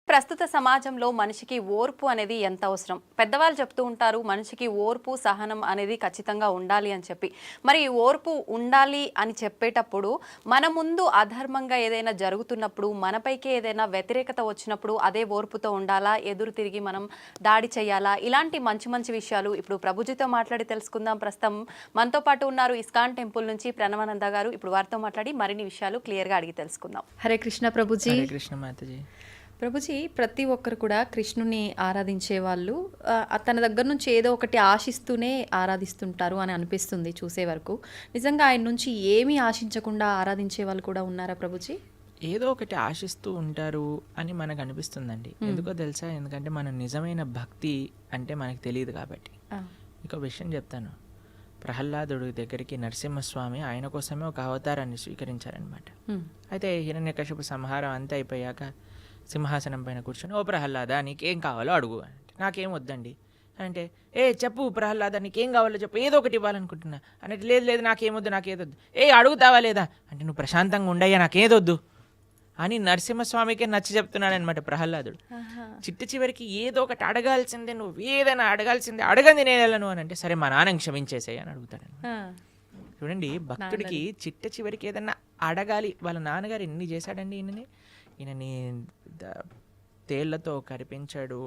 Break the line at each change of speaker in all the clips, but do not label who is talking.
ప్రస్తుత సమాజంలో మనిషికి ఓర్పు అనేది ఎంత అవసరం? పెద్దవాళ్ళు చెప్తూ ఉంటారు మనిషికి ఓర్పు, సహనం అనేది ఖచ్చితంగా ఉండాలి అని చెప్పి. మరి ఈ ఓర్పు ఉండాలి అని చెప్పేటప్పుడు మన ముందు అధర్మంగా ఏదైనా జరుగుతున్నప్పుడు, మనపైకి ఏదైనా వ్యతిరేకత వచ్చినప్పుడు అదే ఓర్పుతో ఉండాలా? ఎదురు తిరిగి మనం దాడి చేయాలా? ఇలాంటి మంచి మంచి విషయాలు ఇప్పుడు ప్రభుజీతో మాట్లాడి తెలుసుకుందాం. ప్రస్తుతం మనతో పాటు ఉన్నారు ఇస్కాన్ టెంపుల్ నుంచి ప్రణవానంద గారు. ఇప్పుడు వారితో మాట్లాడి మరిన్ని విషయాలు క్లియర్గా అడిగి తెలుసుకుందాం. హరే కృష్ణ ప్రభుజీ.
హరే కృష్ణ మాతాజీ.
ప్రభుజీ, ప్రతి ఒక్కరు కూడా కృష్ణుని ఆరాధించే వాళ్ళు తన దగ్గర నుంచి ఏదో ఒకటి ఆశిస్తూనే ఆరాధిస్తుంటారు అని అనిపిస్తుంది చూసే వరకు. నిజంగా ఆయన నుంచి ఏమీ ఆశించకుండా ఆరాధించే వాళ్ళు కూడా ఉన్నారా ప్రభుజీ?
ఏదో ఒకటి ఆశిస్తూ ఉంటారు అని మనకు అనిపిస్తుందండి. ఎందుకో తెలుసా? ఎందుకంటే మన నిజమైన భక్తి అంటే మనకు తెలియదు కాబట్టి. ఇంకో విషయం చెప్తాను. ప్రహ్లాదుడి దగ్గరికి నరసింహస్వామి ఆయన కోసమే ఒక అవతారాన్ని స్వీకరించారనమాట. అయితే హిరణ్యకశిపు సంహారం అంతా అయిపోయాక సింహాసనం పైన కూర్చొని, ఓ ప్రహ్లాద నీకేం కావాలో అడుగు అంటే, నాకేం వద్దండి అంటే, చెప్పు ప్రహ్లాద నీకేం కావాలో చెప్పు, ఏదో ఒకటి ఇవ్వాలనుకుంటున్నా అంటే, లేదు లేదు నాకేమొద్దు నాకేదొద్దు. అడుగుతావా లేదా అంటే, నువ్వు ప్రశాంతంగా ఉండయ్యా నాకేదొద్దు అని నరసింహస్వామికే నచ్చ చెప్తున్నాడు అనమాట ప్రహ్లాదుడు. చివరికి ఏదో ఒకటి అడగాల్సిందే, నువ్వు ఏదైనా అడగాల్సిందే, అడగంది నేను అని అంటే, సరే మా నాన్నని క్షమించేసాయి అని అడుగుతాడు. చూడండి, భక్తుడికి చివరికి ఏదన్నా అడగాలి. వాళ్ళ నాన్నగారు ఎన్ని చేశాడండి ఈయనని తేళ్లతో కరిపించాడు,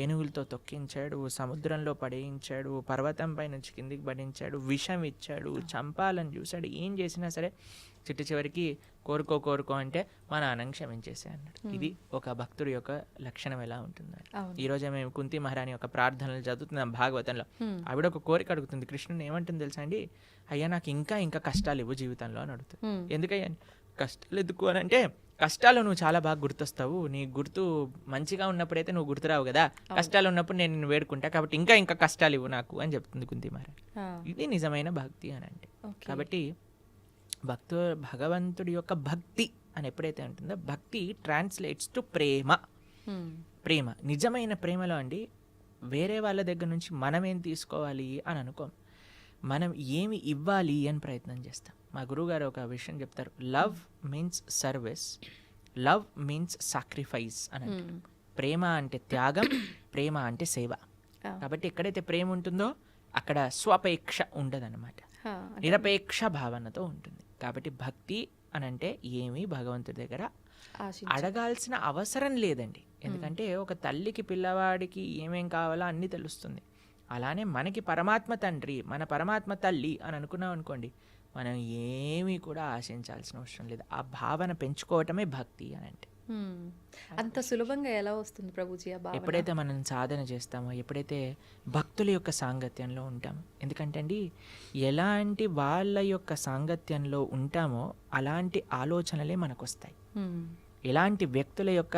ఏనుగులతో తొక్కించాడు, సముద్రంలో పడేయించాడు, పర్వతం పై నుంచి కిందికి పడించాడు, విషం ఇచ్చాడు, చంపాలని చూశాడు. ఏం చేసినా సరే చివరికి కోరుకో అంటే మా నాన్నని క్షమించేసే అన్నాడు. ఇది ఒక భక్తుడి యొక్క లక్షణం ఎలా ఉంటుంది. ఈరోజు మేము కుంతి మహారాణి యొక్క ప్రార్థనలు చదువుతున్నాం భాగవతంలో. ఆవిడ ఒక కోరిక అడుగుతుంది కృష్ణుని. ఏమంటుంది తెలుసా అండి? అయ్యా నాకు ఇంకా కష్టాలు ఇవ్వు జీవితంలో అని అడుగుతుంది. ఎందుకయ్యా కష్టాలు ఎందుకు అని అంటే, కష్టాలు నువ్వు చాలా బాగా గుర్తొస్తావు, నీ గుర్తు మంచిగా ఉన్నప్పుడైతే నువ్వు గుర్తురావు కదా, కష్టాలు ఉన్నప్పుడు నేను నిన్ను వేడుకుంటా, కాబట్టి ఇంకా కష్టాలు ఇవ్వు నాకు అని చెప్తుంది కుంతి మహారాణి. ఇది నిజమైన భక్తి అని అంటే. కాబట్టి భగవంతుడి యొక్క భక్తి అని ఎప్పుడైతే ఉంటుందో, భక్తి ట్రాన్స్లేట్స్ టు ప్రేమ. ప్రేమ, నిజమైన ప్రేమలో అండి, వేరే వాళ్ళ దగ్గర నుంచి మనం ఏం తీసుకోవాలి అని అనుకోం, మనం ఏమి ఇవ్వాలి అని ప్రయత్నం చేస్తాం. మా గురువుగారు ఒక విషయం చెప్తారు, love means service, love means sacrifice అని అంటారు. ప్రేమ అంటే త్యాగం, ప్రేమ అంటే సేవ. కాబట్టి ఎక్కడైతే ప్రేమ ఉంటుందో అక్కడ స్వపేక్ష ఉండదన్నమాట, నిరపేక్ష భావనతో ఉంటుంది. కాబట్టి భక్తి అని అంటే ఏమీ భగవంతుడి దగ్గర అడగాల్సిన అవసరం లేదండి. ఎందుకంటే ఒక తల్లికి పిల్లవాడికి ఏమేం కావాలో అన్నీ తెలుస్తుంది. అలానే మనకి పరమాత్మ తండ్రి, మన పరమాత్మ తల్లి అని అనుకున్నాం అనుకోండి, మనం ఏమీ కూడా ఆశించాల్సిన అవసరం లేదు. ఆ భావన పెంచుకోవటమే భక్తి అని అంటే.
అంత సులభంగా ఎలా వస్తుంది ప్రభుజీ ఆ భావన?
ఎప్పుడైతే మనం సాధన చేస్తామో, ఎప్పుడైతే భక్తుల యొక్క సాంగత్యంలో ఉంటామో. ఎందుకంటే అండి, ఎలాంటి వాళ్ళ యొక్క సాంగత్యంలో ఉంటామో అలాంటి ఆలోచనలే మనకు వస్తాయి. ఎలాంటి వ్యక్తుల యొక్క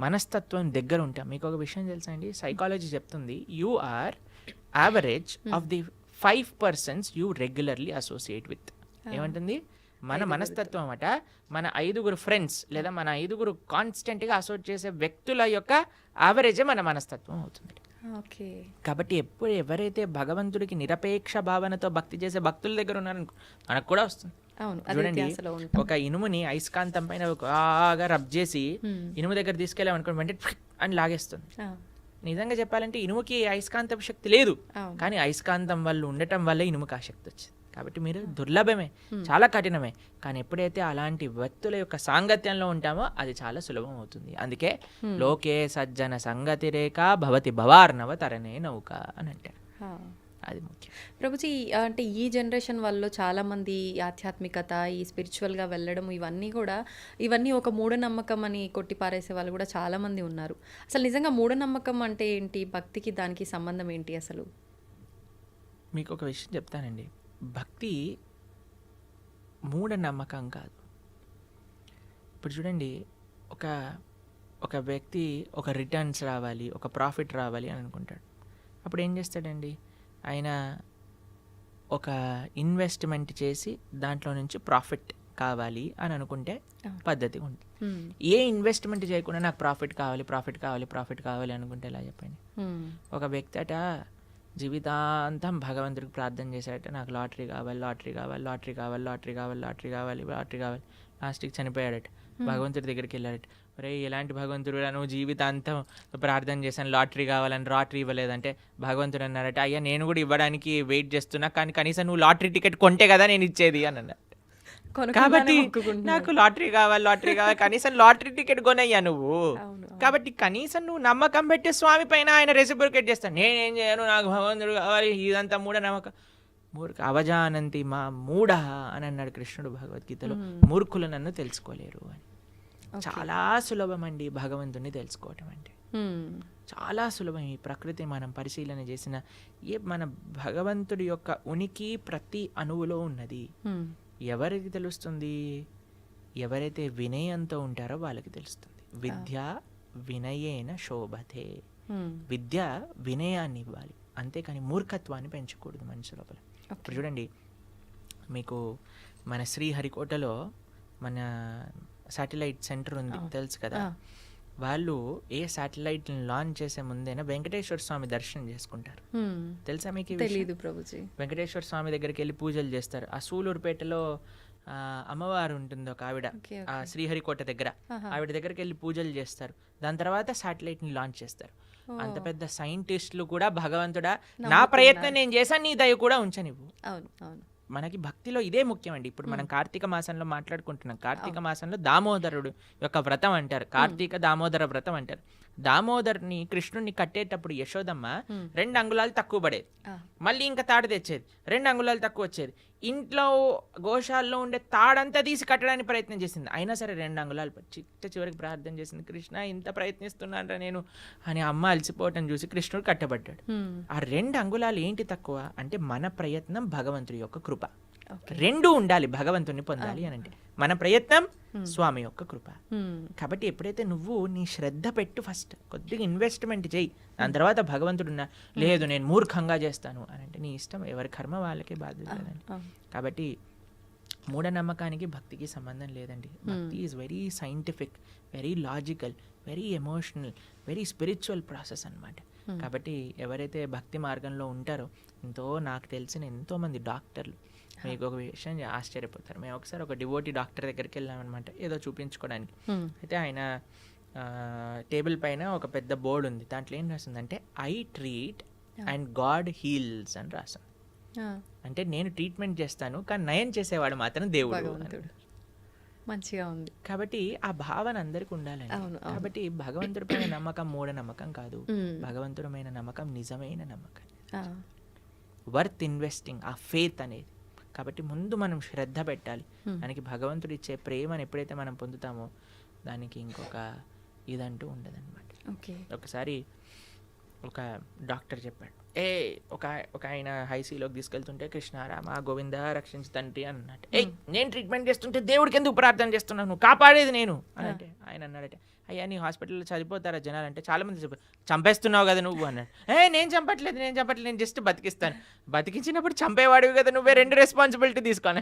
మనస్తత్వం దగ్గర ఉంటాం. మీకు ఒక విషయం తెలుసా అండి? సైకాలజీ చెప్తుంది, you are average of the 5 persons you regularly associate with. ఏమంటుంది? మన మనస్తత్వం అట మన 5 ఫ్రెండ్స్ లేదా మన 5 కాన్స్టెంట్గా అసోసియేట్ చేసే వ్యక్తుల యొక్క యావరేజే మన మనస్తత్వం అవుతుంది. కాబట్టి ఎవరైతే భగవంతుడికి నిరపేక్ష భావనతో భక్తి చేసే భక్తుల దగ్గర ఉన్నారనుకో, మనకు కూడా వస్తుంది. చూడండి, ఒక ఇనుముని అయస్కాంతం పైన బాగా రబ్ చేసి ఇనుము దగ్గర తీసుకెళ్ళామనుకోండి, వెంటనే అని లాగేస్తుంది. నిజంగా చెప్పాలంటే ఇనుముకి అయస్కాంతం శక్తి లేదు, కానీ అయస్కాంతం వల్ల ఉండటం వల్ల ఇనుముకి ఆ శక్తి వచ్చింది. కాబట్టి మీరు దుర్లభమే, చాలా కఠినమే, కానీ ఎప్పుడైతే అలాంటి వ్యక్తుల యొక్క సాంగత్యంలో ఉంటామో అది చాలా సులభం అవుతుంది. అందుకే లోకే సజ్జన సంగతి రేఖ భవతి భవార్ణవ తరణే నౌక అని అంటారు. అది ముఖ్యం
ప్రభుజీ. అంటే ఈ జనరేషన్ వాళ్ళు చాలామంది ఆధ్యాత్మికత, ఈ స్పిరిచువల్గా వెళ్ళడం, ఇవన్నీ ఒక మూఢనమ్మకం అని కొట్టిపారేసే వాళ్ళు కూడా చాలామంది ఉన్నారు. అసలు నిజంగా మూఢనమ్మకం అంటే ఏంటి? భక్తికి దానికి సంబంధం ఏంటి అసలు?
మీకు ఒక విషయం చెప్తానండి, భక్తి మూఢనమ్మకం కాదు. ఇప్పుడు చూడండి, ఒక వ్యక్తి ఒక రిటర్న్స్ రావాలి, ఒక ప్రాఫిట్ రావాలి అని అనుకుంటాడు. అప్పుడు ఏం చేస్తాడండి? ఆయన ఒక ఇన్వెస్ట్మెంట్ చేసి దాంట్లో నుంచి ప్రాఫిట్ కావాలి అని అనుకుంటే పద్ధతిగా ఉంటుంది. ఏ ఇన్వెస్ట్మెంట్ చేయకుండా నాకు ప్రాఫిట్ కావాలి అనుకుంటే ఎలా చెప్పండి? ఒక వ్యక్తి అట జీవితాంతం భగవంతుడికి ప్రార్థన చేశాడట, నాకు లాటరీ కావాలి, లాస్ట్కి చనిపోయాడట. భగవంతుడి దగ్గరికి వెళ్ళాడట. ఒరే ఎలాంటి భగవంతుడు నువ్వు జీవితాంతం ప్రార్థన చేశాను లాటరీ కావాలని లాటరీ ఇవ్వలేదంటే భగవంతుడు అన్నారట, అయ్యా నేను కూడా ఇవ్వడానికి వెయిట్ చేస్తున్నా, కానీ కనీసం నువ్వు లాటరీ టికెట్ కొంటే కదా నేను ఇచ్చేది అని అన్నా. కాబట్టి నాకు లాటరీ కావాలి కనీసం లాటరీ టికెట్ కొనయ్యా నువ్వు. కాబట్టి కనీసం నువ్వు నమ్మకం పెట్టే స్వామి పైన ఆయన రెసిప్రికేట్ చేస్తాను. నేనేం చేయను, నాకు భగవంతుడు కావాలి, ఇదంతా మూఢనమ్మకం. అవజానంతి మా మూఢ అని అన్నాడు కృష్ణుడు భగవద్గీతలో. మూర్ఖులు నన్ను తెలుసుకోలేరు అని. చాలా సులభం అండి భగవంతుని తెలుసుకోవటం అంటే. చాలా సులభం. ఈ ప్రకృతి మనం పరిశీలన చేసిన మన భగవంతుడి యొక్క ఉనికి ప్రతి అణువులో ఉన్నది. ఎవరికి తెలుస్తుంది? ఎవరైతే వినయంతో ఉంటారో వాళ్ళకి తెలుస్తుంది. విద్య వినయేన శోభతే. విద్య వినయాన్ని ఇవ్వాలి, అంతేకాని మూర్ఖత్వాన్ని పెంచకూడదు మనిషి లోపల. ఇప్పుడు చూడండి, మీకు మన శ్రీహరికోటలో మన శాటిలైట్ సెంటర్ ఉంది తెలుసు కదా. వాళ్ళు ఏ శాటిలైట్ లాంచ్ చేసే ముందైనా వెంకటేశ్వర స్వామి దర్శనం చేసుకుంటారు. తెలుసా మీకు?
తెలీదు ప్రభుజీ.
వెంకటేశ్వర స్వామి దగ్గరికి వెళ్ళి పూజలు చేస్తారు. ఆ సూలూరుపేటలో అమ్మవారు ఉంటుంది ఒక ఆవిడ, ఆ శ్రీహరికోట దగ్గర. ఆవిడ దగ్గరికి వెళ్ళి పూజలు చేస్తారు. దాని తర్వాత శాటిలైట్ ని లాంచ్ చేస్తారు. అంత పెద్ద సైంటిస్టులు కూడా భగవంతుడా నా ప్రయత్నం నేను చేశాను, నీ దయ కూడా ఉంచనివ్వు.
అవును అవును.
మనకి భక్తిలో ఇదే ముఖ్యం అండి. ఇప్పుడు మనం కార్తీక మాసంలో మాట్లాడుకుంటున్నాం. కార్తీక మాసంలో దామోదరుడు యొక్క వ్రతం అంటారు, కార్తీక దామోదర వ్రతం అంటారు. దామోదర్ని కృష్ణుడిని కట్టేటప్పుడు యశోదమ్మ 2 అంగుళాలు తక్కువ పడేది, మళ్ళీ ఇంకా తాడు తెచ్చేది, 2 అంగుళాలు తక్కువ వచ్చేది. ఇంట్లో గోశాలలో ఉండే తాడంతా తీసి కట్టడానికి ప్రయత్నం చేసింది, అయినా సరే 2 అంగుళాలు చివరికి ప్రార్థన చేసింది, కృష్ణ ఇంత ప్రయత్నిస్తున్నానరా నేను అని. అమ్మ అలసిపోవటం చూసి కృష్ణుడు కట్టబడ్డాడు. ఆ 2 అంగుళాలు ఏంటి తక్కువ అంటే మన ప్రయత్నం, భగవంతుడి యొక్క కృప. 2 ఉండాలి భగవంతుని పొందాలి అని అంటే. మన ప్రయత్నం, స్వామి యొక్క కృప. కాబట్టి ఎప్పుడైతే నువ్వు నీ శ్రద్ధ పెట్టు, ఫస్ట్ కొద్దిగా ఇన్వెస్ట్మెంట్ చేయి, దాని తర్వాత భగవంతుడున్నా లేదు నేను మూర్ఖంగా చేస్తాను అని అంటే నీ ఇష్టం, ఎవరి కర్మ వాళ్ళకే బాధ్యత లేదండి. కాబట్టి మూఢనమ్మకానికి భక్తికి సంబంధం లేదండి. భక్తి is very scientific, very logical, very emotional, very spiritual process అన్నమాట. కాబట్టి ఎవరైతే భక్తి మార్గంలో ఉంటారో, నాకు తెలిసిన ఎంతోమంది డాక్టర్లు, మీకు ఒక విషయం ఆశ్చర్యపోతారు. మేము ఒకసారి ఒక డివోటీ డాక్టర్ దగ్గరికి వెళ్ళామన్నమాట, ఏదో చూపించుకోవడానికి. అయితే ఆయన టేబుల్ పైన ఒక పెద్ద బోర్డు ఉంది, దాంట్లో ఏం రాసిందంటే I treat and God heals అని రాసింది. అంటే నేను ట్రీట్మెంట్ చేస్తాను కానీ నయం చేసేవాడు మాత్రం దేవుడు.
మంచిగా ఉంది.
కాబట్టి ఆ భావన అందరికి ఉండాలండి. కాబట్టి భగవంతుడిపైన నమ్మకం మూఢనమ్మకం కాదు, భగవంతుడమైన నమ్మకం నిజమైన నమ్మకం, వర్త్ ఇన్వెస్టింగ్, ఆ ఫేత్ అనేది. కాబట్టి ముందు మనం శ్రద్ధ పెట్టాలి. దానికి భగవంతుడు ఇచ్చే ప్రేమను ఎప్పుడైతే మనం పొందుతామో దానికి ఇంకొక ఇదంటూ ఉండదన్నమాట. ఒకసారి ఒక డాక్టర్ చెప్పాడు, ఒక ఆయన హైసీలోకి తీసుకెళ్తుంటే కృష్ణ రామ గోవింద రక్షించు తండ్రి అన్నట్టు, నేను ట్రీట్మెంట్ చేస్తుంటే దేవుడికి ఎందుకు ప్రార్థన చేస్తున్నాను, నువ్వు కాపాడేది నేను అని అంటే ఆయన అన్నాడట, అయ్యా నీ హాస్పిటల్లో చనిపోతారా జనాలు అంటే చాలా మంది చంపేస్తున్నావు కదా నువ్వు అన్నాడు. నేను చంపట్లేదు నేను జస్ట్ బతికిస్తాను. బతికించినప్పుడు చంపేవాడివి కదా నువ్వే, 2 రెస్పాన్సిబిలిటీ తీసుకోను.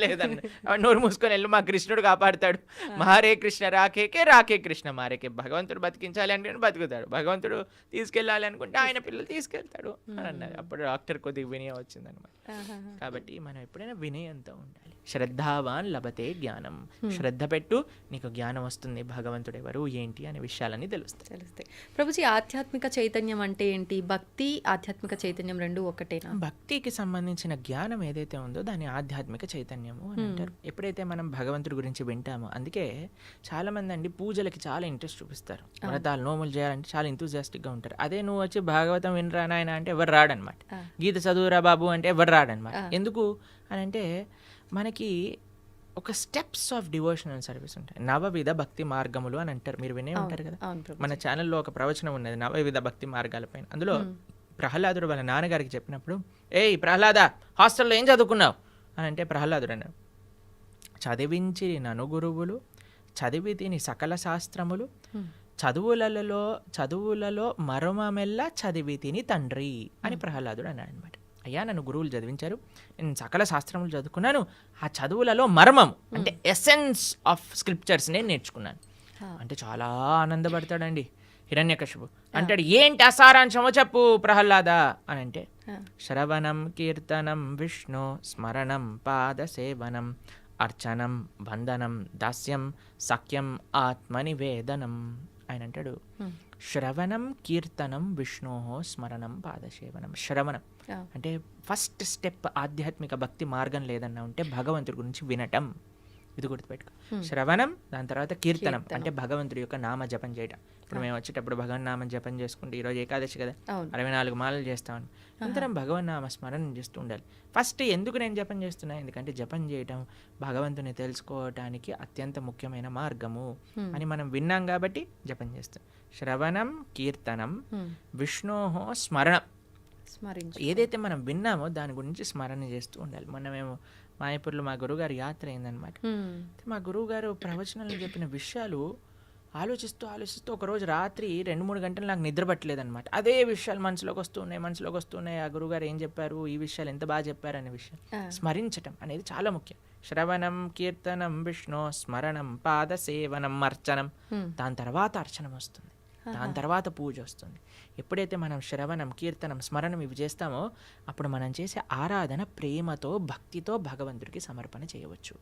లేదన్న నోరు మూసుకొని వెళ్ళు, మా కృష్ణుడు కాపాడుతాడు, మారే కృష్ణ రాకే కృష్ణ మారేకే. భగవంతుడు బతికించాలి అంటే బతుకుతాడు, భగవంతుడు తీసుకెళ్ళాలి అనుకుంటే ఆయన పిల్లలు తీసుకెళ్తాడు అని అన్నారు. అప్పుడు డాక్టర్ కొద్దిగా వినయం వచ్చిందనమాట. కాబట్టి మనం ఎప్పుడైనా వినయంతో ఉండాలి. శ్రద్ధావాన్ లభతే జ్ఞానం. శ్రద్ధ పెట్టు, నీకు జ్ఞానం వస్తుంది, భగవంతుడు ఎవరు ఏంటి అనే విషయాలన్నీ తెలుస్తాయి.
ప్రభుజీ, ఆధ్యాత్మిక చైతన్యం అంటే ఏంటి? భక్తి ఆధ్యాత్మిక చైతన్యం రెండు ఒకటేనా?
భక్తికి సంబంధించిన జ్ఞానం ఏదైతే ఉందో దాన్ని ఆధ్యాత్మిక చైతన్యము అని అంటారు. ఎప్పుడైతే మనం భగవంతుడి గురించి వింటామో, అందుకే చాలా మంది అండి పూజలకి చాలా ఇంట్రెస్ట్ చూపిస్తారు, వ్రతాలు నోములు చేయాలంటే చాలా ఎంతూజియాస్టిక్ గా ఉంటారు. అదే నువ్వు వచ్చి భాగవతం వినరా నాయన అంటే ఎవరు రాడనమాట, గీత చదువురా బాబు అంటే ఎవరు రాడనమాట. ఎందుకు అని అంటే మనకి ఒక స్టెప్స్ ఆఫ్ డివోషనల్ సర్వీస్ ఉంటాయి. 9 భక్తి మార్గములు అని అంటారు, మీరు వినే ఉంటారు కదా. మన ఛానల్లో ఒక ప్రవచనం ఉన్నది 9 భక్తి మార్గాలపైన. అందులో ప్రహ్లాదుడు వాళ్ళ నాన్నగారికి చెప్పినప్పుడు, ప్రహ్లాద హాస్టల్లో ఏం చదువుకున్నావు అని అంటే ప్రహ్లాదుడు అన్నాడు, చదివించి నను గురువులు చదివి తిని సకల శాస్త్రములు చదువులలో మరొమమెల్ల చదివి తిని తండ్రి అని ప్రహ్లాదుడు అన్నాడు అనమాట. అయ్యా నన్ను గురువులు చదివించారు, నేను సకల శాస్త్రములు చదువుకున్నాను, ఆ చదువులలో మర్మం అంటే ఎసెన్స్ ఆఫ్ స్క్రిప్చర్స్ నేను నేర్చుకున్నాను అంటే చాలా ఆనందపడతాడండి హిరణ్యకశిపు. అంటాడు, ఏంటి అసారాంశమో చెప్పు ప్రహ్లాద అని అంటే, శ్రవణం కీర్తనం విష్ణు స్మరణం పాద సేవనం అర్చనం, బంధనం, దాస్యం, సఖ్యం, ఆత్మనివేదనం. ఆయన అంటాడు, శ్రవణం కీర్తనం విష్ణోహో స్మరణం పాదసేవనం. శ్రవణం అంటే ఫస్ట్ స్టెప్ ఆధ్యాత్మిక భక్తి మార్గం లేదన్నా ఉంటే భగవంతుడి గురించి వినటం. ఇది గుర్తుపెట్టుకో. శ్రవణం, దాని తర్వాత కీర్తనం అంటే భగవంతుడి యొక్క నామ జపం చేయడం. ఇప్పుడు మేము వచ్చేటప్పుడు భగవన్ నామం జపం చేసుకుంటే, ఈరోజు ఏకాదశి కదా, 64 మాలలు చేస్తామని, అంతరం భగవన్ నామ స్మరణ చేస్తూ ఉండాలి. ఫస్ట్ ఎందుకు నేను జపం చేస్తున్నా? ఎందుకంటే జపం చేయటం భగవంతుని తెలుసుకోవటానికి అత్యంత ముఖ్యమైన మార్గము అని మనం విన్నాం కాబట్టి జపం చేస్తాం. శ్రవణం కీర్తనం విష్ణోహో స్మరణం. ఏదైతే మనం విన్నామో దాని గురించి స్మరణ చేస్తూ ఉండాలి. మొన్న మేము మాయపూర్లో మా గురువుగారు యాత్ర అయిందనమాట. మా గురువుగారు ప్రవచనాలు చెప్పిన విషయాలు ఆలోచిస్తూ ఒకరోజు రాత్రి 2-3 గంటలు నాకు నిద్ర పట్టలేదన్నమాట. అదే విషయాలు మనసులోకి వస్తున్నాయి. ఆ గురువుగారు ఏం చెప్పారు, ఈ విషయాలు ఎంత బాగా చెప్పారు అనే విషయం స్మరించటం అనేది చాలా ముఖ్యం. శ్రవణం కీర్తనం విష్ణు స్మరణం పాదసేవనం అర్చనం. దాని తర్వాత అర్చనం వస్తుంది, దాని తర్వాత పూజ వస్తుంది. ఎప్పుడైతే మనం శ్రవణం కీర్తనం స్మరణం ఇవి చేస్తామో అప్పుడు మనం చేసే ఆరాధన ప్రేమతో భక్తితో భగవంతుడికి సమర్పణ చేయవచ్చు.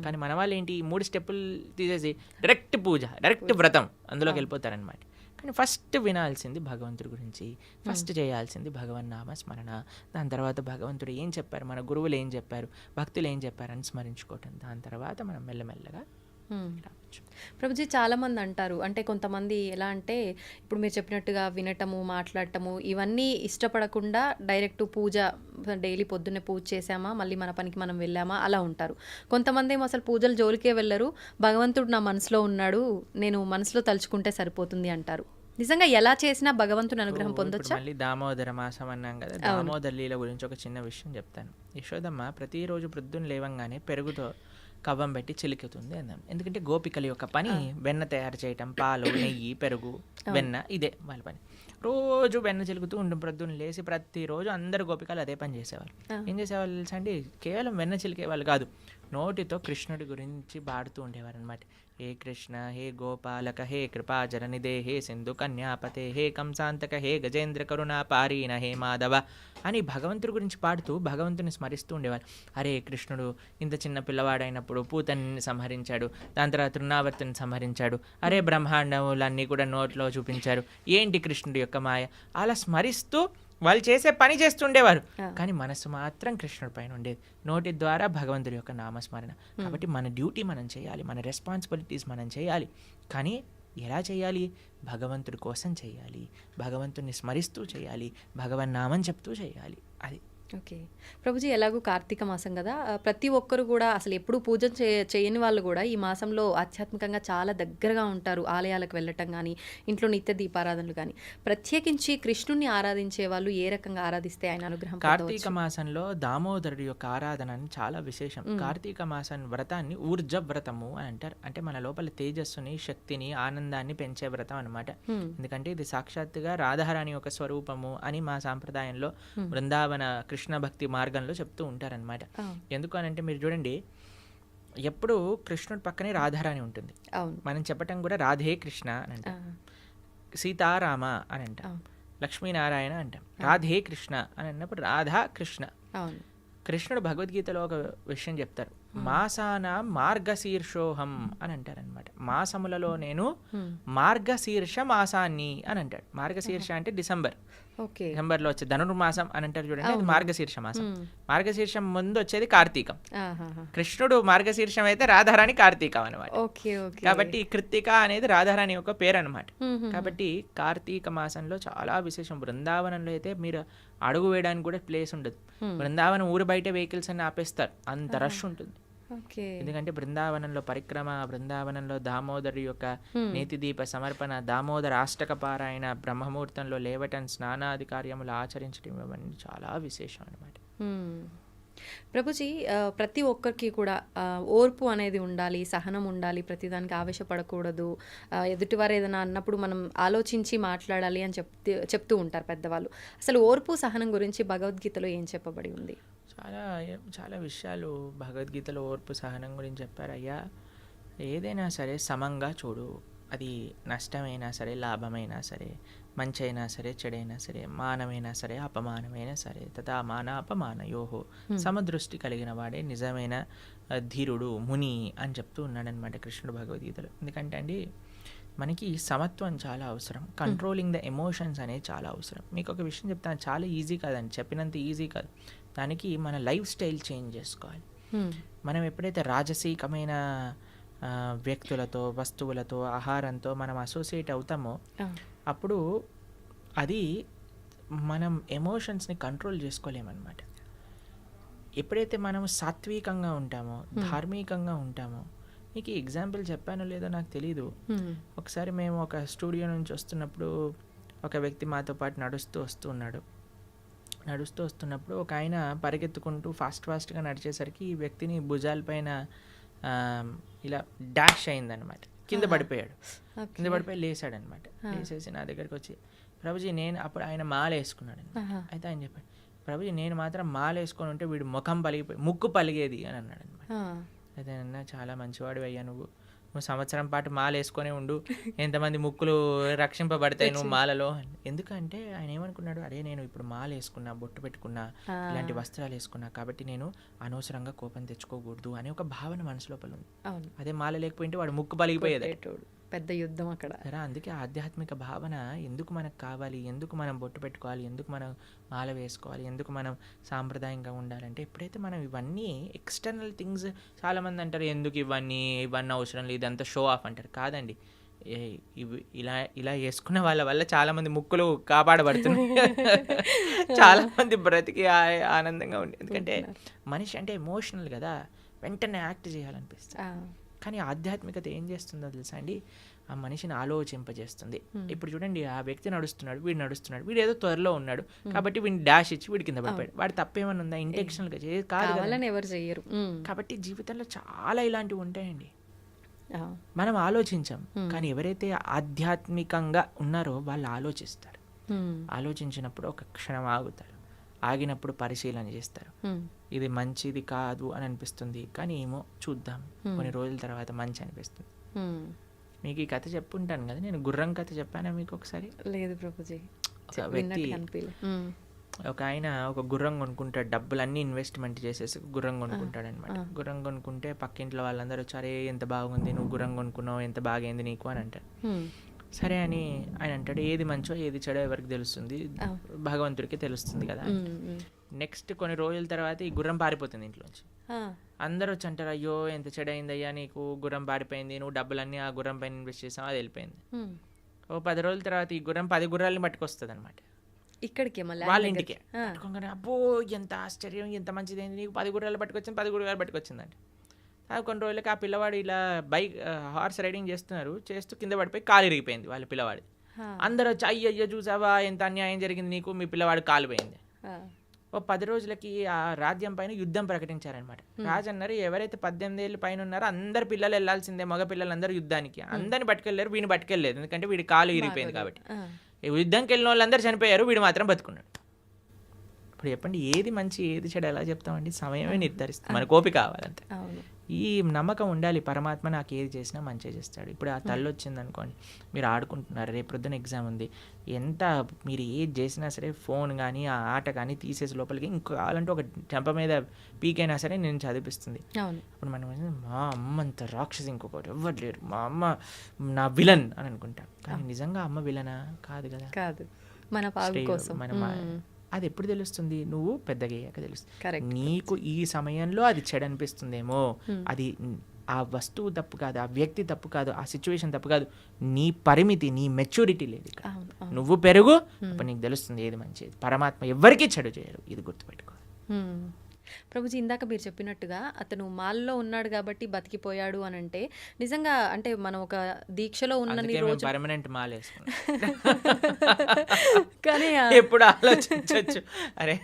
కానీ మన వాళ్ళు ఏంటి, ఈ 3 స్టెప్పులు తీసేసి డైరెక్ట్ పూజ, డైరెక్ట్ వ్రతం అందులోకి వెళ్ళిపోతారనమాట. కానీ ఫస్ట్ వినాల్సింది భగవంతుడి గురించి, ఫస్ట్ చేయాల్సింది భగవన్నామ స్మరణ. దాని తర్వాత భగవంతుడు ఏం చెప్పారు, మన గురువులు ఏం చెప్పారు, భక్తులు ఏం చెప్పారని స్మరించుకోవటం. దాని తర్వాత మనం మెల్లమెల్లగా రావచ్చు.
ప్రభుజీ, చాలామంది అంటారు, అంటే కొంతమంది ఎలా అంటే ఇప్పుడు మీరు చెప్పినట్టుగా వినటము, మాట్లాడటము ఇవన్నీ ఇష్టపడకుండా డైరెక్ట్ పూజ, డైలీ పొద్దున్నే పూజ చేసామా మళ్ళీ మన పనికి మనం వెళ్ళామా అలా ఉంటారు. కొంతమంది ఏమో అసలు పూజలు జోలికే వెళ్ళరు, భగవంతుడు నా మనసులో ఉన్నాడు, నేను మనసులో తలుచుకుంటే సరిపోతుంది అంటారు. నిజంగా ఎలా చేసినా భగవంతుని అనుగ్రహం పొందొచ్చా?
మళ్ళీ దామోదర మాసం అన్నాం కదా, దామోదర లీల గురించి ఒక చిన్న విషయం చెప్తాను. యశోదమ్మ ప్రతిరోజు ప్రొద్దున లేవంగానే పెరుగుతో కవ్వం పెట్టి చిలుకుతుంది అందాం. ఎందుకంటే గోపికల యొక్క పని వెన్న తయారు చేయటం, పాలు, నెయ్యి, పెరుగు, వెన్న, ఇదే వాళ్ళ పని. రోజు వెన్న చిలుకుతూ ఉండం. ప్రొద్దున లేసి ప్రతిరోజు అందరు గోపికలు అదే పని చేసేవాళ్ళు. ఏం చేసేవాళ్ళు తెలుసా అండి, కేవలం వెన్న చిలికే వాళ్ళు కాదు, నోటితో కృష్ణుడి గురించి పాడుతూ ఉండేవారు అనమాట. హే కృష్ణ, హే గోపాలక, హే కృపాజననిదే, హే సింధు కన్యాపతే, హే కంసాంతక, హే గజేంద్ర కరుణా పారీణ, హే మాధవ అని భగవంతుడి గురించి పాడుతూ భగవంతుని స్మరిస్తూ ఉండేవారు. అరే కృష్ణుడు ఇంత చిన్న పిల్లవాడైనప్పుడు పూతని సంహరించాడు, దాని తర్వాత తృణావర్తిని సంహరించాడు, అరే బ్రహ్మాండములన్నీ కూడా నోట్లో చూపించారు, ఏంటి కృష్ణుడి యొక్క మాయ, అలా స్మరిస్తూ వాళ్ళు చేసే పని చేస్తుండేవారు. కానీ మనసు మాత్రం కృష్ణుడి పైన ఉండేది, నోటి ద్వారా భగవంతుడి యొక్క నామస్మరణ. కాబట్టి మన డ్యూటీ మనం చేయాలి, మన రెస్పాన్సిబిలిటీస్ మనం చేయాలి. కానీ ఎలా చేయాలి? భగవంతుడి కోసం చేయాలి, భగవంతుడిని స్మరిస్తూ చేయాలి, భగవన్నామం చెప్తూ చేయాలి. అది
ఓకే ప్రభుజీ, ఎలాగూ కార్తీక మాసం కదా, ప్రతి ఒక్కరు కూడా అసలు ఎప్పుడు పూజ చేయని వాళ్ళు కూడా ఈ మాసంలో ఆధ్యాత్మికంగా చాలా దగ్గరగా ఉంటారు. ఆలయాలకు వెళ్ళటం కానీ, ఇంట్లో నిత్య దీపారాధనలు కానీ. ప్రత్యేకించి కృష్ణుని ఆరాధించే వాళ్ళు ఏ రకంగా ఆరాధిస్తే ఆయన అనుగ్రహం
కార్తీక మాసంలో దామోదరుడి యొక్క ఆరాధన చాలా విశేషం. కార్తీక మాసం వ్రతాన్ని ఊర్జ వ్రతము అని అంటారు. అంటే మన లోపల తేజస్సుని, శక్తిని, ఆనందాన్ని పెంచే వ్రతం అనమాట. ఎందుకంటే ఇది సాక్షాత్తుగా రాధారాణి యొక్క స్వరూపము అని మా సాంప్రదాయంలో బృందావన కృష్ణ భక్తి మార్గంలో చెప్తూ ఉంటారనమాట. ఎందుకు అని అంటే మీరు చూడండి, ఎప్పుడు కృష్ణుడి పక్కనే రాధారాణి ఉంటుంది. మనం చెప్పటం కూడా రాధే కృష్ణ అని అంటాం, సీతారామ అని అంటాం, లక్ష్మీనారాయణ అంటాం. రాధే కృష్ణ అని అన్నప్పుడు రాధా కృష్ణ. కృష్ణుడు భగవద్గీతలో ఒక విషయం చెప్తారు, మాసాన మార్గశీర్షోహం అని అంటారనమాట. మాసములలో నేను మార్గశీర్ష మాసాన్ని అని అంటాడు. మార్గశీర్ష అంటే డిసెంబర్, డిసెంబర్లో వచ్చే ధనుర్మాసం అని అంటారు చూడండి, అది మార్గశీర్ష మాసం. మార్గశీర్షం ముందు వచ్చేది కార్తీకం. కృష్ణుడు మార్గశీర్షం అయితే రాధారాణి కార్తీకం అనమాట. కాబట్టి కృత్తిక అనేది రాధారాణి యొక్క పేరు అనమాట. కాబట్టి కార్తీక మాసంలో చాలా విశేషం. బృందావనంలో అయితే మీరు అడుగు వేయడానికి కూడా ప్లేస్ ఉండదు. బృందావనం ఊరు బయట వెహికల్స్ అన్ని ఆపేస్తారు, అంత రష్ ఉంటుంది. ఎందుకంటే బృందావనంలో పరిక్రమ, బృందావనంలో దామోదరి యొక్క నేతి దీప సమర్పణ, దామోదర అష్టక పారాయణ, బ్రహ్మముహూర్తంలో లేవటం, స్నానాది కార్యములు ఆచరించడం, ఇవన్నీ చాలా విశేషం అనమాట.
ప్రభుజీ, ప్రతి ఒక్కరికి కూడా ఓర్పు అనేది ఉండాలి, సహనం ఉండాలి, ప్రతిదానికి ఆవేశపడకూడదు, ఎదుటివారు ఏదైనా అన్నప్పుడు మనం ఆలోచించి మాట్లాడాలి అని చెప్తూ ఉంటారు పెద్దవాళ్ళు. అసలు ఓర్పు సహనం గురించి భగవద్గీతలో ఏం చెప్పబడి ఉంది?
చాలా చాలా విషయాలు భగవద్గీతలో ఓర్పు సహనం గురించి చెప్పారు. అయ్యా, ఏదైనా సరే సమంగా చూడు, అది నష్టమైనా సరే లాభమైనా సరే మంచి అయినా సరే చెడైనా సరే మానమైనా సరే అపమానమైనా సరే తథా మాన అపమానయోహో సమదృష్టి కలిగిన వాడే నిజమైన ధీరుడు ముని అని చెప్తూ ఉన్నాడనమాట కృష్ణుడు భగవద్గీతలో. ఎందుకంటే అండి మనకి సమత్వం చాలా అవసరం, కంట్రోలింగ్ ద ఎమోషన్స్ అనేది చాలా అవసరం. మీకు ఒక విషయం చెప్తాను, చాలా ఈజీ కాదండి, చెప్పినంత ఈజీ కాదు. దానికి మన లైఫ్ స్టైల్ చేంజ్ చేసుకోవాలి. మనం ఎప్పుడైతే రాజసీకమైన వ్యక్తులతో వస్తువులతో ఆహారంతో మనం అసోసియేట్ అవుతామో అప్పుడు అది మనం ఎమోషన్స్ని కంట్రోల్ చేసుకోలేమన్నమాట. ఎప్పుడైతే మనం సాత్వికంగా ఉంటామో ధార్మికంగా ఉంటామో, మీకు ఎగ్జాంపుల్ చెప్పానో లేదో నాకు తెలీదు. ఒకసారి మేము ఒక స్టూడియో నుంచి వస్తున్నప్పుడు ఒక వ్యక్తి మాతో పాటు నడుస్తూ వస్తున్నప్పుడు ఒక ఆయన పరిగెత్తుకుంటూ ఫాస్ట్గా నడిచేసరికి ఈ వ్యక్తిని భుజాలపైన ఇలా డాష్ అయిందనమాట. కింద పడిపోయాడు. కింద పడిపోయి లేసాడనమాట. లేసేసి నా దగ్గరికి వచ్చి, ప్రభుజీ నేను, అప్పుడు ఆయన మాల వేసుకున్నాడు. అయితే ఆయన చెప్పాడు, ప్రభుజీ నేను మాత్రం మాల వేసుకొని ఉంటే వీడు ముక్కు పలిగేది అని అన్నాడు అనమాట. అయితే అన్న చాలా మంచివాడు అయ్యా, నువ్వు సంవత్సరం పాటు మాల వేసుకొని ఉండు, ఎంతమంది ముక్కులు రక్షింపబడతాయి నువ్వు మాలలో. ఎందుకంటే ఆయన ఏమనుకున్నాడు, అరే నేను ఇప్పుడు మాల వేసుకున్నా, బొట్టు పెట్టుకున్నా, ఇలాంటి వస్త్రాలు వేసుకున్నా కాబట్టి నేను అనవసరంగా కోపం తెచ్చుకోకూడదు అనే ఒక భావన మనసు లోపల ఉంది. అదే మాల లేకపోయింటే వాడు ముక్కు పలిగిపోయేది,
పెద్ద యుద్ధం అక్కడ.
అందుకే ఆధ్యాత్మిక భావన ఎందుకు మనకు కావాలి, ఎందుకు మనం బొట్టు పెట్టుకోవాలి, ఎందుకు మనం మాల వేసుకోవాలి, ఎందుకు మనం సాంప్రదాయంగా ఉండాలంటే ఎప్పుడైతే మనం ఇవన్నీ ఎక్స్టర్నల్ థింగ్స్, చాలామంది అంటారు ఎందుకు ఇవన్నీ అవసరం లేదు, ఇదంతా షో ఆఫ్ అంటారు. కాదండి, ఇవి ఇలా వేసుకున్న వాళ్ళ వల్ల చాలామంది ముక్కులు కాపాడబడుతున్నాయి, చాలామంది బ్రతికి ఆనందంగా ఉంది. ఎందుకంటే మనిషి అంటే ఎమోషనల్ కదా, వెంటనే యాక్ట్ చేయాలనిపిస్తుంది. కానీ ఆధ్యాత్మికత ఏం చేస్తుందో తెలుసా అండి, ఆ మనిషిని ఆలోచింపజేస్తుంది. ఇప్పుడు చూడండి, ఆ వ్యక్తి నడుస్తున్నాడు, వీడు ఏదో త్వరలో ఉన్నాడు కాబట్టి వీడిని డాష్ ఇచ్చి వీడి కింద పడిపోయాడు. వాడి తప్పేమన్నా ఉందా? ఇంటెన్షనల్గా కాదు,
ఎవరు చేయరు.
కాబట్టి జీవితంలో చాలా ఇలాంటివి ఉంటాయండి, మనం ఆలోచించాం. కానీ ఎవరైతే ఆధ్యాత్మికంగా ఉన్నారో వాళ్ళు ఆలోచిస్తారు. ఆలోచించినప్పుడు ఒక క్షణం ఆగుతారు, ఆగినప్పుడు పరిశీలన చేస్తారు. ఇది మంచిది కాదు అని అనిపిస్తుంది, కానీ ఏమో చూద్దాం, కొన్ని రోజుల తర్వాత మంచి అనిపిస్తుంది. మీకు ఈ కథ చెప్పుంటాను కదా, నేను గుర్రం కథ చెప్పానా మీకు ఒకసారి?
లేదు ప్రభుజీ.
ఒక ఆయన ఒక గుర్రం కొనుక్కుంటాడు, డబ్బులన్నీ ఇన్వెస్ట్మెంట్ చేసేసి గుర్రం కొనుక్కుంటాడు అనమాట. గుర్రం కొనుక్కుంటే పక్కింట్లో వాళ్ళందరూ వచ్చారే ఎంత బాగుంది, నువ్వు గుర్రం కొనుక్కున్నావు, ఎంత బాగైంది నీకు అని అంటారు. సరే అని ఆయన అంటాడు, ఏది మంచో ఏది చెడో ఎవరికి తెలుస్తుంది, భగవంతుడికి తెలుస్తుంది కదా. నెక్స్ట్ కొన్ని రోజుల తర్వాత ఈ గుర్రం పారిపోతుంది ఇంట్లోంచి. అందరూ వచ్చి అంటారు, అయ్యో ఎంత చెడైందయ్యా నీకు, గుర్రం పారిపోయింది, నువ్వు డబ్బులన్నీ ఆ గుర్రం పైన ఇన్వెస్ట్ చేసావు, అది వెళ్ళిపోయింది. ఓ 10 రోజుల తర్వాత ఈ గుర్రం 10 గుర్రాలని పట్టుకొస్తుంది అనమాట
ఇక్కడికి,
వాళ్ళ ఇంటికి. పట్టుకోగానే అబ్బో ఎంత ఆశ్చర్యం, ఎంత మంచిదైంది నీకు, 10 గుర్రాలు పట్టుకొచ్చింది, 10 గుర్రాలు పట్టుకొచ్చిందండి. కొన్ని రోజులకి ఆ పిల్లవాడు ఇలా హార్స్ రైడింగ్ చేస్తూ కింద పడిపోయి కాలు ఇరిగిపోయింది వాళ్ళ పిల్లవాడి. అందరూ వచ్చి అయ్యో చూసావా ఎంత అన్యాయం జరిగింది నీకు, మీ పిల్లవాడు కాలు పోయింది. ఓ 10 రోజులకి ఆ రాజ్యం పైన యుద్ధం ప్రకటించారనమాట. రాజు అన్నారు, ఎవరైతే 18 ఏళ్ళ పైన ఉన్నారో అందరు పిల్లలు వెళ్ళాల్సిందే, మగ పిల్లలందరూ యుద్ధానికి. అందరిని పట్టుకెళ్ళారు, వీడిని పట్టుకెళ్ళలేదు, ఎందుకంటే వీడి కాలు ఇరిగిపోయింది కాబట్టి. యుద్ధంకి వెళ్ళిన వాళ్ళందరూ చనిపోయారు, వీడు మాత్రం బతుకున్నాడు. ఇప్పుడు చెప్పండి, ఏది మంచి ఏది చెడు ఎలా చెప్తామండి? సమయమే నిర్ధారిస్తుంది, మనకు ఓపిక కావాలంతే. ఈ నమ్మకం ఉండాలి, పరమాత్మ నాకు ఏది చేసినా మంచిగా చేస్తాడు. ఇప్పుడు ఆ తల్లి వచ్చింది అనుకోండి, మీరు ఆడుకుంటున్నారు, రేపు ప్రొద్దున ఎగ్జామ్ ఉంది, ఎంత మీరు ఏది చేసినా సరే ఫోన్ కానీ ఆ ఆట కానీ తీసేసి లోపలికి ఇంకో కావాలంటే ఒక చెంప మీద పీకైనా సరే నేను చదివిస్తుంది. అప్పుడు మనం మా అమ్మ అంత రాక్షసి ఇంకొకటి ఎవ్వరు లేరు, మా అమ్మ నా విలన్ అని అనుకుంటాం. కానీ నిజంగా అమ్మ విలనా? కాదు కదా,
కాదు, మన పాగు కోసం.
అది ఎప్పుడు తెలుస్తుంది? నువ్వు పెద్దగా అయ్యాక తెలుస్తుంది. నీకు ఈ సమయంలో అది చెడు అనిపిస్తుందేమో, అది ఆ వస్తువు తప్పు కాదు, ఆ వ్యక్తి తప్పు కాదు, ఆ సిచ్యువేషన్ తప్పు కాదు, నీ పరిమితి, నీ మెచ్యూరిటీ లేదు ఇక్కడ. నువ్వు పెరుగు, అప్పుడు నీకు తెలుస్తుంది ఏది మంచిది. పరమాత్మ ఎవరికీ చెడు చేయరు, ఇది గుర్తుపెట్టుకో.
ప్రభుజీ, ఇందాక మీరు చెప్పినట్టుగా అతను మాల్లో ఉన్నాడు కాబట్టి బతికిపోయాడు అని అంటే, నిజంగా అంటే మనం ఒక దీక్షలో ఉన్నన్ని రోజు
పర్మనెంట్ మాల వేసుకున్నాం
కానీ
ఎప్పుడు ఆలోచించవచ్చు, అరే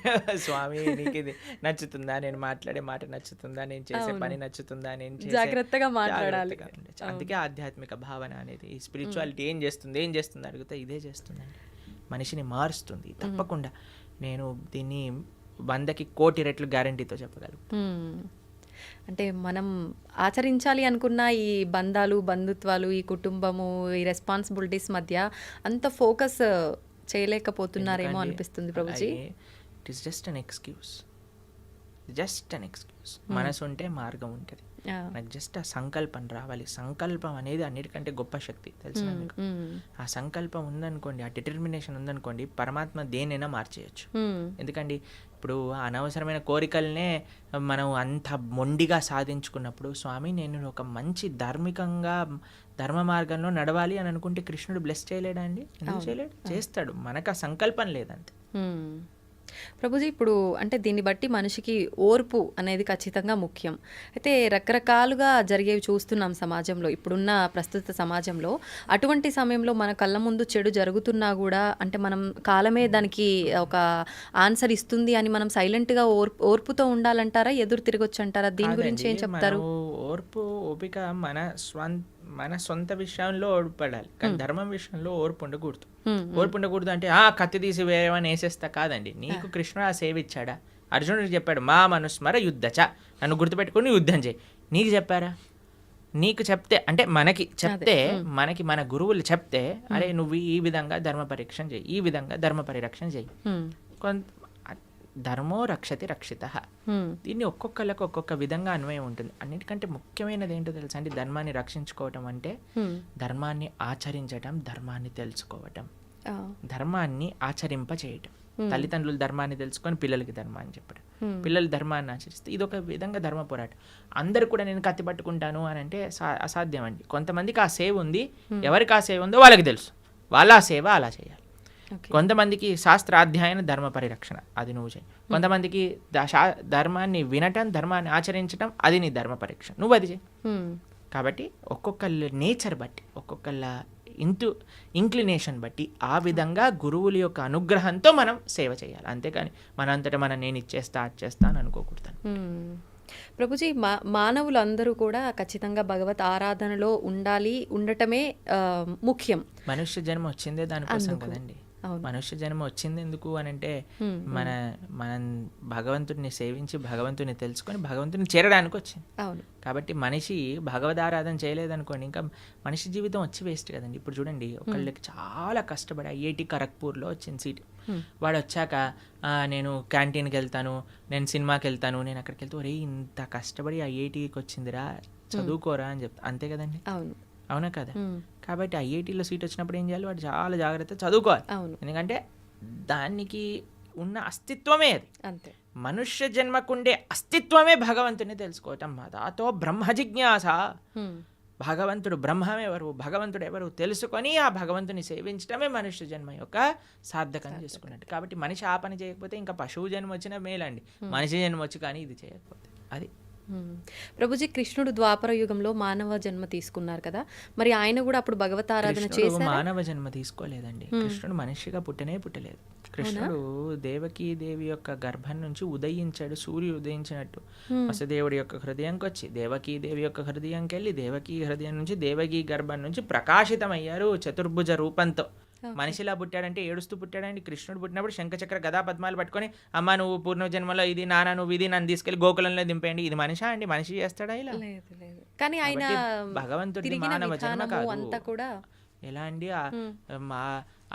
స్వామి నీకు ఇది నచ్చుతుందా, నేను మాట్లాడే మాట నచ్చుతుందా, నేను చేసే పని నచ్చుతుందా, నేను
జాగ్రత్తగా మాట్లాడాలి.
అందుకే ఆధ్యాత్మిక భావన అనేది, ఈ స్పిరిచువాలిటీ ఏం చేస్తుంది అడిగితే ఇదే చేస్తుందండి, మనిషిని మారుస్తుంది తప్పకుండా. నేను దీన్ని 100కి 1,000,000 రెట్లు గ్యారంటీతో చెప్పగలను.
అంటే మనం ఆచరించాలి అనుకున్న ఈ బంధాలు, బంధుత్వాలు, ఈ కుటుంబము, ఈ రెస్పాన్సిబిలిటీస్ మధ్య అంత ఫోకస్ చేయలేకపోతున్నారేమో అనిపిస్తుంది Prabhuji.
It is just an excuse, మనసు ఉంటే మార్గం ఉంటుంది. నాకు జస్ట్ ఆ సంకల్పం రావాలి. సంకల్పం అనేది అన్నిటికంటే గొప్ప శక్తి, తెలిసిన మీకు. ఆ సంకల్పం ఉందనుకోండి, ఆ డిటర్మినేషన్ ఉందనుకోండి, పరమాత్మ దేనైనా మార్చేయచ్చు. ఎందుకండి ఇప్పుడు అనవసరమైన కోరికలనే మనం అంత మొండిగా సాధించుకున్నప్పుడు, స్వామి నేను ఒక మంచి ధర్మ మార్గంలో నడవాలి అని అనుకుంటే కృష్ణుడు బ్లెస్ చేయలేడా అండి? ఎందుకు చేయలేడు? చేస్తాడు. మనకు ఆ సంకల్పం లేదంతే.
ప్రభుజీ, ఇప్పుడు అంటే దీన్ని బట్టి మనిషికి ఓర్పు అనేది ఖచ్చితంగా ముఖ్యం. అయితే రకరకాలుగా జరిగేవి చూస్తున్నాం సమాజంలో, ఇప్పుడున్న ప్రస్తుత సమాజంలో. అటువంటి సమయంలో మన కళ్ళ ముందు చెడు జరుగుతున్నా కూడా అంటే మనం కాలమే దానికి ఒక ఆన్సర్ ఇస్తుంది అని మనం సైలెంట్గా ఓర్పుతో ఉండాలంటారా, ఎదురు తిరగొచ్చు అంటారా? దీని గురించి ఏం చెప్తారు?
ఓర్పు, ఓపిక మన సొంత విషయంలో ఓడిపడాలి, కానీ ధర్మం విషయంలో ఓర్పు ఉండకూడదు. ఓర్పు ఉండకూడదు అంటే కత్తి తీసి వేరేమని వేసేస్తా కాదండి. నీకు కృష్ణుడు ఆ సేవ ఇచ్చాడా? అర్జునుడికి చెప్పాడు, మా మనుస్మర యుద్ధచ, నన్ను గుర్తుపెట్టుకుని యుద్ధం చేయి. నీకు చెప్పారా? నీకు చెప్తే అంటే మనకి మన గురువులు చెప్తే, అరే నువ్వు ఈ విధంగా ధర్మ పరీక్షణ చేయి, ఈ విధంగా ధర్మ పరిరక్షణ చేయి. ధర్మో రక్షతి రక్షిత. దీన్ని ఒక్కొక్కళ్ళకి ఒక్కొక్క విధంగా అన్వయం ఉంటుంది. అన్నిటికంటే ముఖ్యమైనది ఏంటో తెలుసా అండి? ధర్మాన్ని రక్షించుకోవటం అంటే ధర్మాన్ని ఆచరించటం, ధర్మాన్ని తెలుసుకోవటం, ధర్మాన్ని ఆచరింప చేయటం. తల్లిదండ్రులు ధర్మాన్ని తెలుసుకొని పిల్లలకి ధర్మాన్ని చెప్పడం, పిల్లలు ధర్మాన్ని ఆచరిస్తే ఇది ఒక విధంగా ధర్మ పోరాటం. అందరు కూడా నేను కత్తి పట్టుకుంటాను అని అంటే అసాధ్యం అండి. కొంతమందికి ఆ సేవ ఉంది, ఎవరికి ఆ సేవ ఉందో వాళ్ళకి తెలుసు, వాళ్ళ ఆ సేవ అలా చేయాలి. కొంతమందికి శాస్త్రాధ్యాయన ధర్మ పరిరక్షణ, అది నువ్వు చేయి. కొంతమందికి ధర్మాన్ని వినటం, ధర్మాన్ని ఆచరించటం, అది నీ ధర్మ పరీక్ష, నువ్వు అది చేయి. కాబట్టి ఒక్కొక్కళ్ళ నేచర్ బట్టి, ఒక్కొక్కళ్ళ ఇంక్లినేషన్ బట్టి ఆ విధంగా గురువుల యొక్క అనుగ్రహంతో మనం సేవ చేయాలి. అంతేకాని మనంతటా నేను ఇచ్చేస్తా అది చేస్తా అని అనుకోకూడదు.
ప్రభుజీ, మానవులు అందరూ కూడా ఖచ్చితంగా భగవత్ ఆరాధనలో ఉండటమే ముఖ్యం.
మనుష్య జన్మ వచ్చిందే దానికోసం కదండి. మనుష్య జన్మ వచ్చింది ఎందుకు అని అంటే మనం భగవంతుడిని సేవించి భగవంతుని తెలుసుకొని భగవంతుని చేరడానికి వచ్చింది. కాబట్టి మనిషి భగవదారాధన చేయలేదనుకోండి, ఇంకా మనిషి జీవితం వచ్చి వేస్ట్ కదండి. ఇప్పుడు చూడండి, ఒకళ్ళకి చాలా కష్టపడి ఐఐటి ఖరగ్పూర్లో వచ్చింది సీట్. వాడు వచ్చాక నేను క్యాంటీన్కి వెళ్తాను, నేను సినిమాకి వెళ్తాను, నేను అక్కడికి వెళ్తే ఒరే ఇంత కష్టపడి ఐఐటికి వచ్చిందిరా, చదువుకోరా అని చెప్తా. అంతే కదండి, అవునా కదా? కాబట్టి ఐఐటీలో సీట్ వచ్చినప్పుడు ఏం చేయాలి? వాడు చాలా జాగ్రత్త చదువుకోవాలి. ఎందుకంటే దానికి ఉన్న అస్తిత్వమే అది. అంతే, మనుష్య జన్మకుండే అస్తిత్వమే భగవంతుని తెలుసుకోవటం. దాతో బ్రహ్మ జిజ్ఞాస. భగవంతుడు బ్రహ్మమెవరు, భగవంతుడు ఎవరు తెలుసుకొని ఆ భగవంతుని సేవించడమే మనుష్య జన్మ యొక్క సార్థకం చేసుకున్నట్టు. కాబట్టి మనిషి ఆ పని చేయకపోతే ఇంకా పశువు జన్మ వచ్చినా మేలండి, మనిషి జన్మ వచ్చి కానీ ఇది చేయకపోతే అది.
ప్రభుజీ, కృష్ణుడు ద్వాపర యుగంలో మానవ జన్మ తీసుకున్నారు కదా, మరి ఆయన కూడా అప్పుడు భగవత్ ఆరాధన చేశారు? మానవ జన్మ తీసుకోలేదండి.
కృష్ణుడు మనిషిగా పుట్టలేదు. కృష్ణుడు దేవకీ దేవి యొక్క గర్భం నుంచి ఉదయించాడు, సూర్యుడు ఉదయించినట్టు. వసుదేవుడి యొక్క హృదయంకి వచ్చి దేవకీ దేవి యొక్క హృదయంకి వెళ్ళి దేవకీ హృదయం నుంచి దేవకీ గర్భం నుంచి ప్రకాశితమయ్యారు చతుర్భుజ రూపంతో. మనిషిలా పుట్టాడంటే ఏడుస్తూ పుట్టాడండి. కృష్ణుడు పుట్టినప్పుడు శంఖచక్ర గదా పద్మాలు పట్టుకొని, అమ్మ నువ్వు పూర్వజన్మలో ఇది, నాన్న నువ్వు ఇది, నన్ను తీసుకెళ్లి గోకులంలో దింపేయండి. ఇది మనిషా అండి? మనిషి చేస్తాడా ఇలా?
కానీ ఆయన
భగవంతుడి మానవ జన్మ కాదు. ఎలా అండి?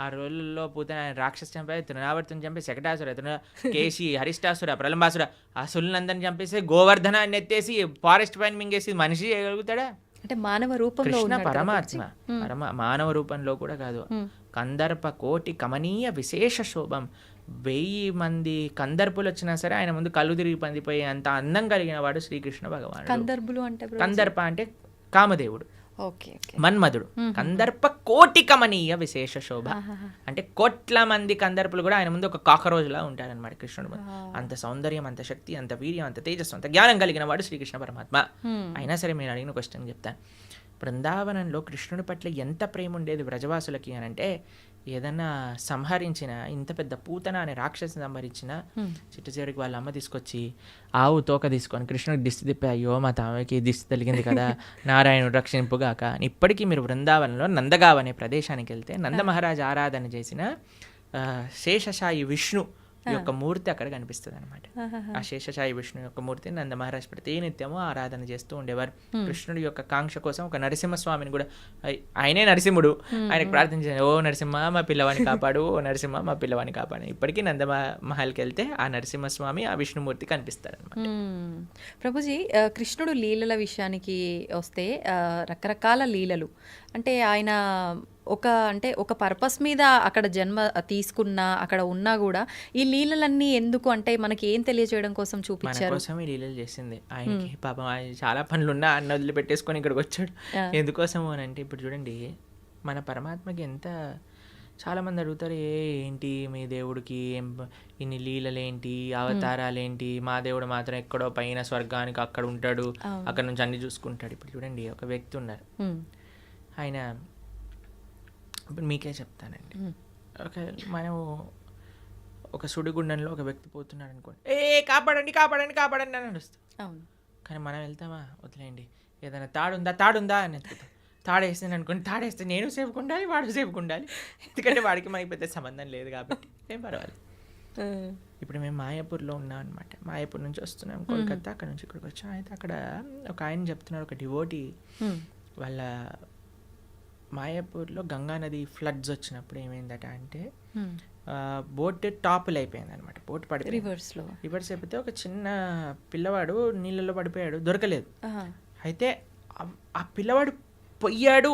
ఆ రోజుల్లో పూతన రాక్షసు చంపే, తృణావర్తిని చంపే, శకటాసుర, కేశి, హరిష్టాసుర, ప్రలంబాసుర, ఆ సుల్లందరిని చంపేసి గోవర్ధనాన్ని ఎత్తేసి ఫారెస్ట్ పైన మింగేసి మనిషి చేయగలుగుతాడా?
అంటే మానవ రూపంలో
కృష్ణ పరమాత్మ, మానవ రూపంలో కూడా కాదు. కందర్ప కోటి కమనీయ విశేష శోభం. 1000 మంది కందర్పులు వచ్చినా సరే ఆయన ముందు కళ్ళు తిరిగి పందిపోయి అంత అందం కలిగిన వాడు శ్రీకృష్ణ భగవానుడు. కందర్ప అంటే కామదేవుడు, మన్మధుడు. కందర్ప కోటి కమనీయ విశేష శోభ అంటే కోట్ల మంది కందర్పులు కూడా ఆయన ముందు ఒక కాకరోజులా ఉంటారనమాట కృష్ణుడు ముందు. అంత సౌందర్యం, అంత శక్తి, అంత వీర్యం, అంత తేజస్సు, అంత జ్ఞానం కలిగిన వాడు శ్రీకృష్ణ పరమాత్మ. అయినా సరే మీరు అడిగిన క్వశ్చన్ చెప్తాను. బృందావనంలో కృష్ణుడి పట్ల ఎంత ప్రేమ ఉండేది వ్రజవాసులకి అని అంటే, ఏదన్నా సంహరించిన, ఇంత పెద్ద పూతన అనే రాక్షసిని సంహరించిన చిట్ట చివరికి వాళ్ళ అమ్మ తీసుకొచ్చి ఆవు తోక తీసుకొని కృష్ణుడికి దిష్టి తిప్పి, అయ్యో మా తామకి దిష్టి తగిలింది కదా, నారాయణుడు రక్షింపుగాక. ఇప్పటికీ మీరు బృందావనంలో నందగావ్ అనే ప్రదేశానికి వెళ్తే నంద మహారాజ్ ఆరాధన చేసిన శేషశాయి విష్ణు ఈ యొక్క మూర్తి అక్కడ కనిపిస్తుంది అనమాట. ఆ శేషసాయి విష్ణు యొక్క మూర్తిని నంద మహారాజ్ ప్రతినిత్యము ఆరాధన చేస్తూ ఉండేవారు. కృష్ణుడి యొక్క కాంక్ష కోసం ఒక నరసింహస్వామిని కూడా, ఆయనే నరసింహుడు, ఆయనకు ప్రార్థించారు, ఓ నరసింహ మా పిల్లవాడిని కాపాడు, ఓ నరసింహ మా పిల్లవాడిని కాపాడు. ఇప్పటికీ నంద మహల్కి వెళ్తే ఆ నరసింహస్వామి ఆ విష్ణుమూర్తి కనిపిస్తారు అనమాట.
ప్రభుజీ, కృష్ణుడు లీలల విషయానికి వస్తే రకరకాల లీలలు అంటే ఆయన ఒక పర్పస్ మీద అక్కడ జన్మ తీసుకున్నా అక్కడ ఉన్నా కూడా ఈ లీలలన్నీ ఎందుకు అంటే మనకి ఏం తెలియజేయడం కోసం
మన
చూపించారు?
కోసం ఈ లీలలు చేసింది. ఆయనకి పాపం ఆయన చాలా పనులున్నా అన్న వదిలిపెట్టేసుకొని ఇక్కడికి వచ్చాడు. ఎందుకోసము అని అంటే ఇప్పుడు చూడండి, మన పరమాత్మకి ఎంత చాలామంది అడుగుతారు, ఏంటి మీ దేవుడికి ఇన్ని లీలలేంటి, అవతారాలేంటి, మా దేవుడు మాత్రం ఎక్కడో పైన స్వర్గానికి అక్కడ ఉంటాడు, అక్కడ నుంచి అన్ని చూసుకుంటాడు. ఇప్పుడు చూడండి, ఒక వ్యక్తి ఉన్నారు, ఆయన ఇప్పుడు మీకే చెప్తానండి, మనం ఒక సుడిగుండంలో ఒక వ్యక్తి పోతున్నాడు అనుకోండి, కాపాడండి కాపాడండి కాపాడండి అని నడుస్తాం. కానీ మనం వెళ్తామా, వదిలేయండి, ఏదైనా తాడుందా అని ఎత్తుకుతాం. తాడేస్తాను అనుకోండి, తాడేస్తే నేను సేఫ్గా ఉండాలి, వాడు సేఫ్గా ఉండాలి, ఎందుకంటే వాడికి మనకి పెద్ద సంబంధం లేదు కాబట్టి ఏం పర్వాలేదు. ఇప్పుడు మేము మాయాపూర్లో ఉన్నాం అనమాట. మాయాపూర్ నుంచి వస్తున్నాం కోల్కతా, అక్కడ నుంచి ఇక్కడికి వచ్చాం. అయితే అక్కడ ఒక ఆయన చెప్తున్నారు, ఒక డివోటీ వాళ్ళ మాయాపూర్లో గంగా నది ఫ్లడ్స్ వచ్చినప్పుడు ఏమైందట అంటే బోట్ టాపులు అయిపోయింది అనమాట. బోట్ పడిపోయింది, రివర్స్ అయిపోతే ఒక చిన్న పిల్లవాడు నీళ్ళలో పడిపోయాడు, దొరకలేదు. అయితే ఆ పిల్లవాడు పొయ్యాడు,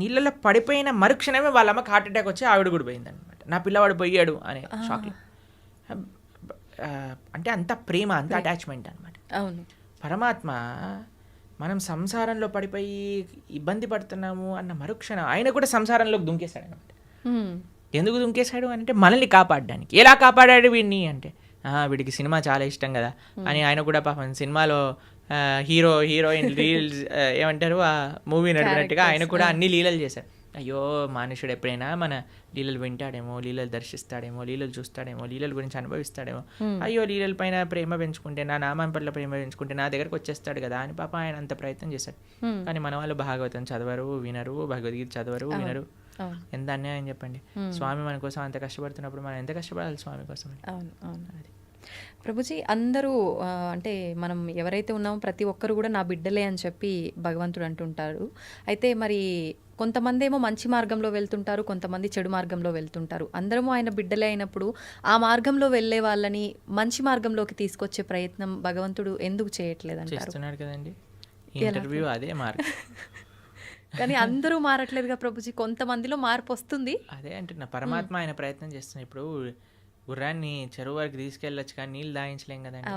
నీళ్ళలో పడిపోయిన మరుక్షణమే వాళ్ళ అమ్మకి హార్ట్ అటాక్ వచ్చి ఆవిడ కూడా పోయింది అనమాట. నా పిల్లవాడు పోయాడు అనే షాక్లో. అంటే అంత ప్రేమ, అంత అటాచ్మెంట్ అనమాట. పరమాత్మ మనం సంసారంలో పడిపోయి ఇబ్బంది పడుతున్నాము అన్న మరుక్షణం ఆయన కూడా సంసారంలోకి దుంకేశాడు అనమాట. ఎందుకు దుంకేశాడు అంటే మనల్ని కాపాడడానికి. ఎలా కాపాడాడు వీడిని అంటే, వీడికి సినిమా చాలా ఇష్టం కదా అని ఆయన కూడా పాపం సినిమాలో హీరోయిన్ రీల్స్ ఏమంటారు ఆ మూవీ నడిపినట్టుగా ఆయన కూడా అన్ని లీలలు చేశారు. అయ్యో మనుషుడు ఎప్పుడైనా మన లీలలు వింటాడేమో, లీలలు దర్శిస్తాడేమో, లీలలు చూస్తాడేమో, లీలల గురించి అనుభవిస్తాడేమో, అయ్యో లీలల పైన ప్రేమ పెంచుకుంటే, నా నామం పట్ల ప్రేమ పెంచుకుంటే నా దగ్గరకు వచ్చేస్తాడు కదా అని పాప ఆయన అంత ప్రయత్నం చేశాడు. కానీ మన వాళ్ళు భాగవతం చదవరు, వినరు, భగవద్గీత చదవరు, వినరు. ఎంత అన్యాయం చెప్పండి. స్వామి మన కోసం అంత కష్టపడుతున్నప్పుడు మనం ఎంత కష్టపడాలి స్వామి కోసం? అది
ప్రభుజీ, అందరూ అంటే మనం ఎవరైతే ఉన్నామో ప్రతి ఒక్కరు కూడా నా బిడ్డలే అని చెప్పి భగవంతుడు అంటుంటారు. అయితే మరి కొంతమంది ఏమో మంచి మార్గంలో వెళ్తుంటారు, కొంతమంది చెడు మార్గంలో వెళ్తుంటారు. అందరము ఆయన బిడ్డలే అయినప్పుడు ఆ మార్గంలో వెళ్ళే వాళ్ళని మంచి మార్గంలోకి తీసుకొచ్చే ప్రయత్నం భగవంతుడు ఎందుకు చేయట్లేదు అంటారు?
చేస్తున్నాడు కదండి, ఇంటర్వ్యూ అదే మార్గం.
కానీ అందరూ మారట్లేదుగా ప్రభుజీ, కొంతమందిలో మార్పు వస్తుంది.
అదే అంటున్నా, పరమాత్మ ఆయన ప్రయత్నం చేస్తున్నాడు. ఇప్పుడు గుర్రాన్ని చెరువు వరకు తీసుకెళ్ళొచ్చు కానీ నీళ్ళు దాయించలేం కదండి.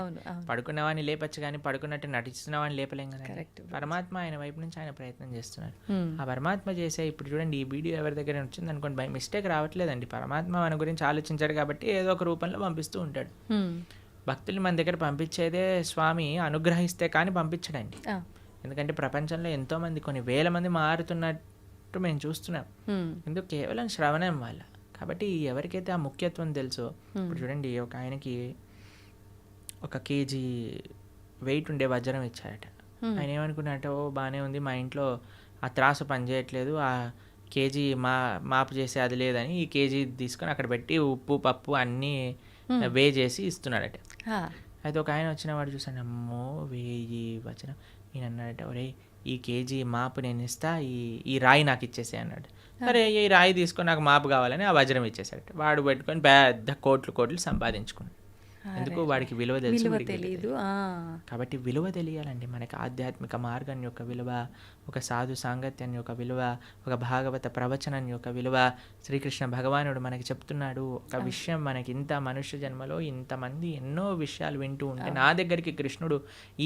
పడుకున్నవాడిని లేపచ్చు కానీ పడుకున్నట్టు నటిస్తున్నవాడిని లేపలేం కదండి. పరమాత్మ ఆయన వైపు నుంచి ఆయన ప్రయత్నం చేస్తున్నారు. ఆ పరమాత్మ చేసే ఇప్పుడు చూడండి, ఈ వీడియో ఎవరి దగ్గర వచ్చింది అనుకోండి, బై మిస్టేక్ రావట్లేదండి. పరమాత్మ మన గురించి ఆలోచించాడు కాబట్టి ఏదో ఒక రూపంలో పంపిస్తూ ఉంటాడు. భక్తులు మన దగ్గర పంపించేదే స్వామి అనుగ్రహిస్తే కానీ పంపించడండి. ఎందుకంటే ప్రపంచంలో ఎంతో మంది, కొన్ని వేల మంది మారుతున్నట్టు మేము చూస్తున్నాం. ఎందుకు? కేవలం శ్రవణం వల్ల. కాబట్టి ఎవరికైతే ఆ ముఖ్యత్వం తెలుసో, ఇప్పుడు చూడండి, ఒక ఆయనకి 1 kg వెయిట్ ఉండే వజ్రం ఇచ్చారట. ఆయన ఏమనుకున్నట్ట, ఓ బాగానే ఉంది, మా ఇంట్లో ఆ త్రాసు పనిచేయట్లేదు, ఆ కేజీ మాపు చేసే అది లేదని ఈ కేజీ తీసుకొని అక్కడ పెట్టి ఉప్పు పప్పు అన్నీ వే చేసి ఇస్తున్నాడట. అయితే ఒక ఆయన వచ్చిన వాడు చూసాను, అమ్మో 1000 వజ్రం. నేను అన్నాడట, ఒరే ఈ కేజీ మాపు నేను ఇస్తా, ఈ రాయి నాకు ఇచ్చేసే అన్నాడు. సరే ఈ రాయి తీసుకొని నాకు మాపు కావాలని ఆ వజ్రం ఇచ్చేసాడు. వాడు పెట్టుకొని పెద్ద కోట్లు సంపాదించుకున్నాడు. ఎందుకు? వాడికి విలువ తెలియదు. కాబట్టి విలువ తెలియాలండి మనకి. ఆధ్యాత్మిక మార్గం యొక్క విలువ, ఒక సాధు సాంగత్యం యొక్క విలువ, ఒక భాగవత ప్రవచనం యొక్క విలువ. శ్రీకృష్ణ భగవానుడు మనకి చెప్తున్నాడు ఒక విషయం, మనకి ఇంత మనుష్య జన్మలో ఇంతమంది ఎన్నో విషయాలు వింటూ ఉంటే నా దగ్గరికి కృష్ణుడు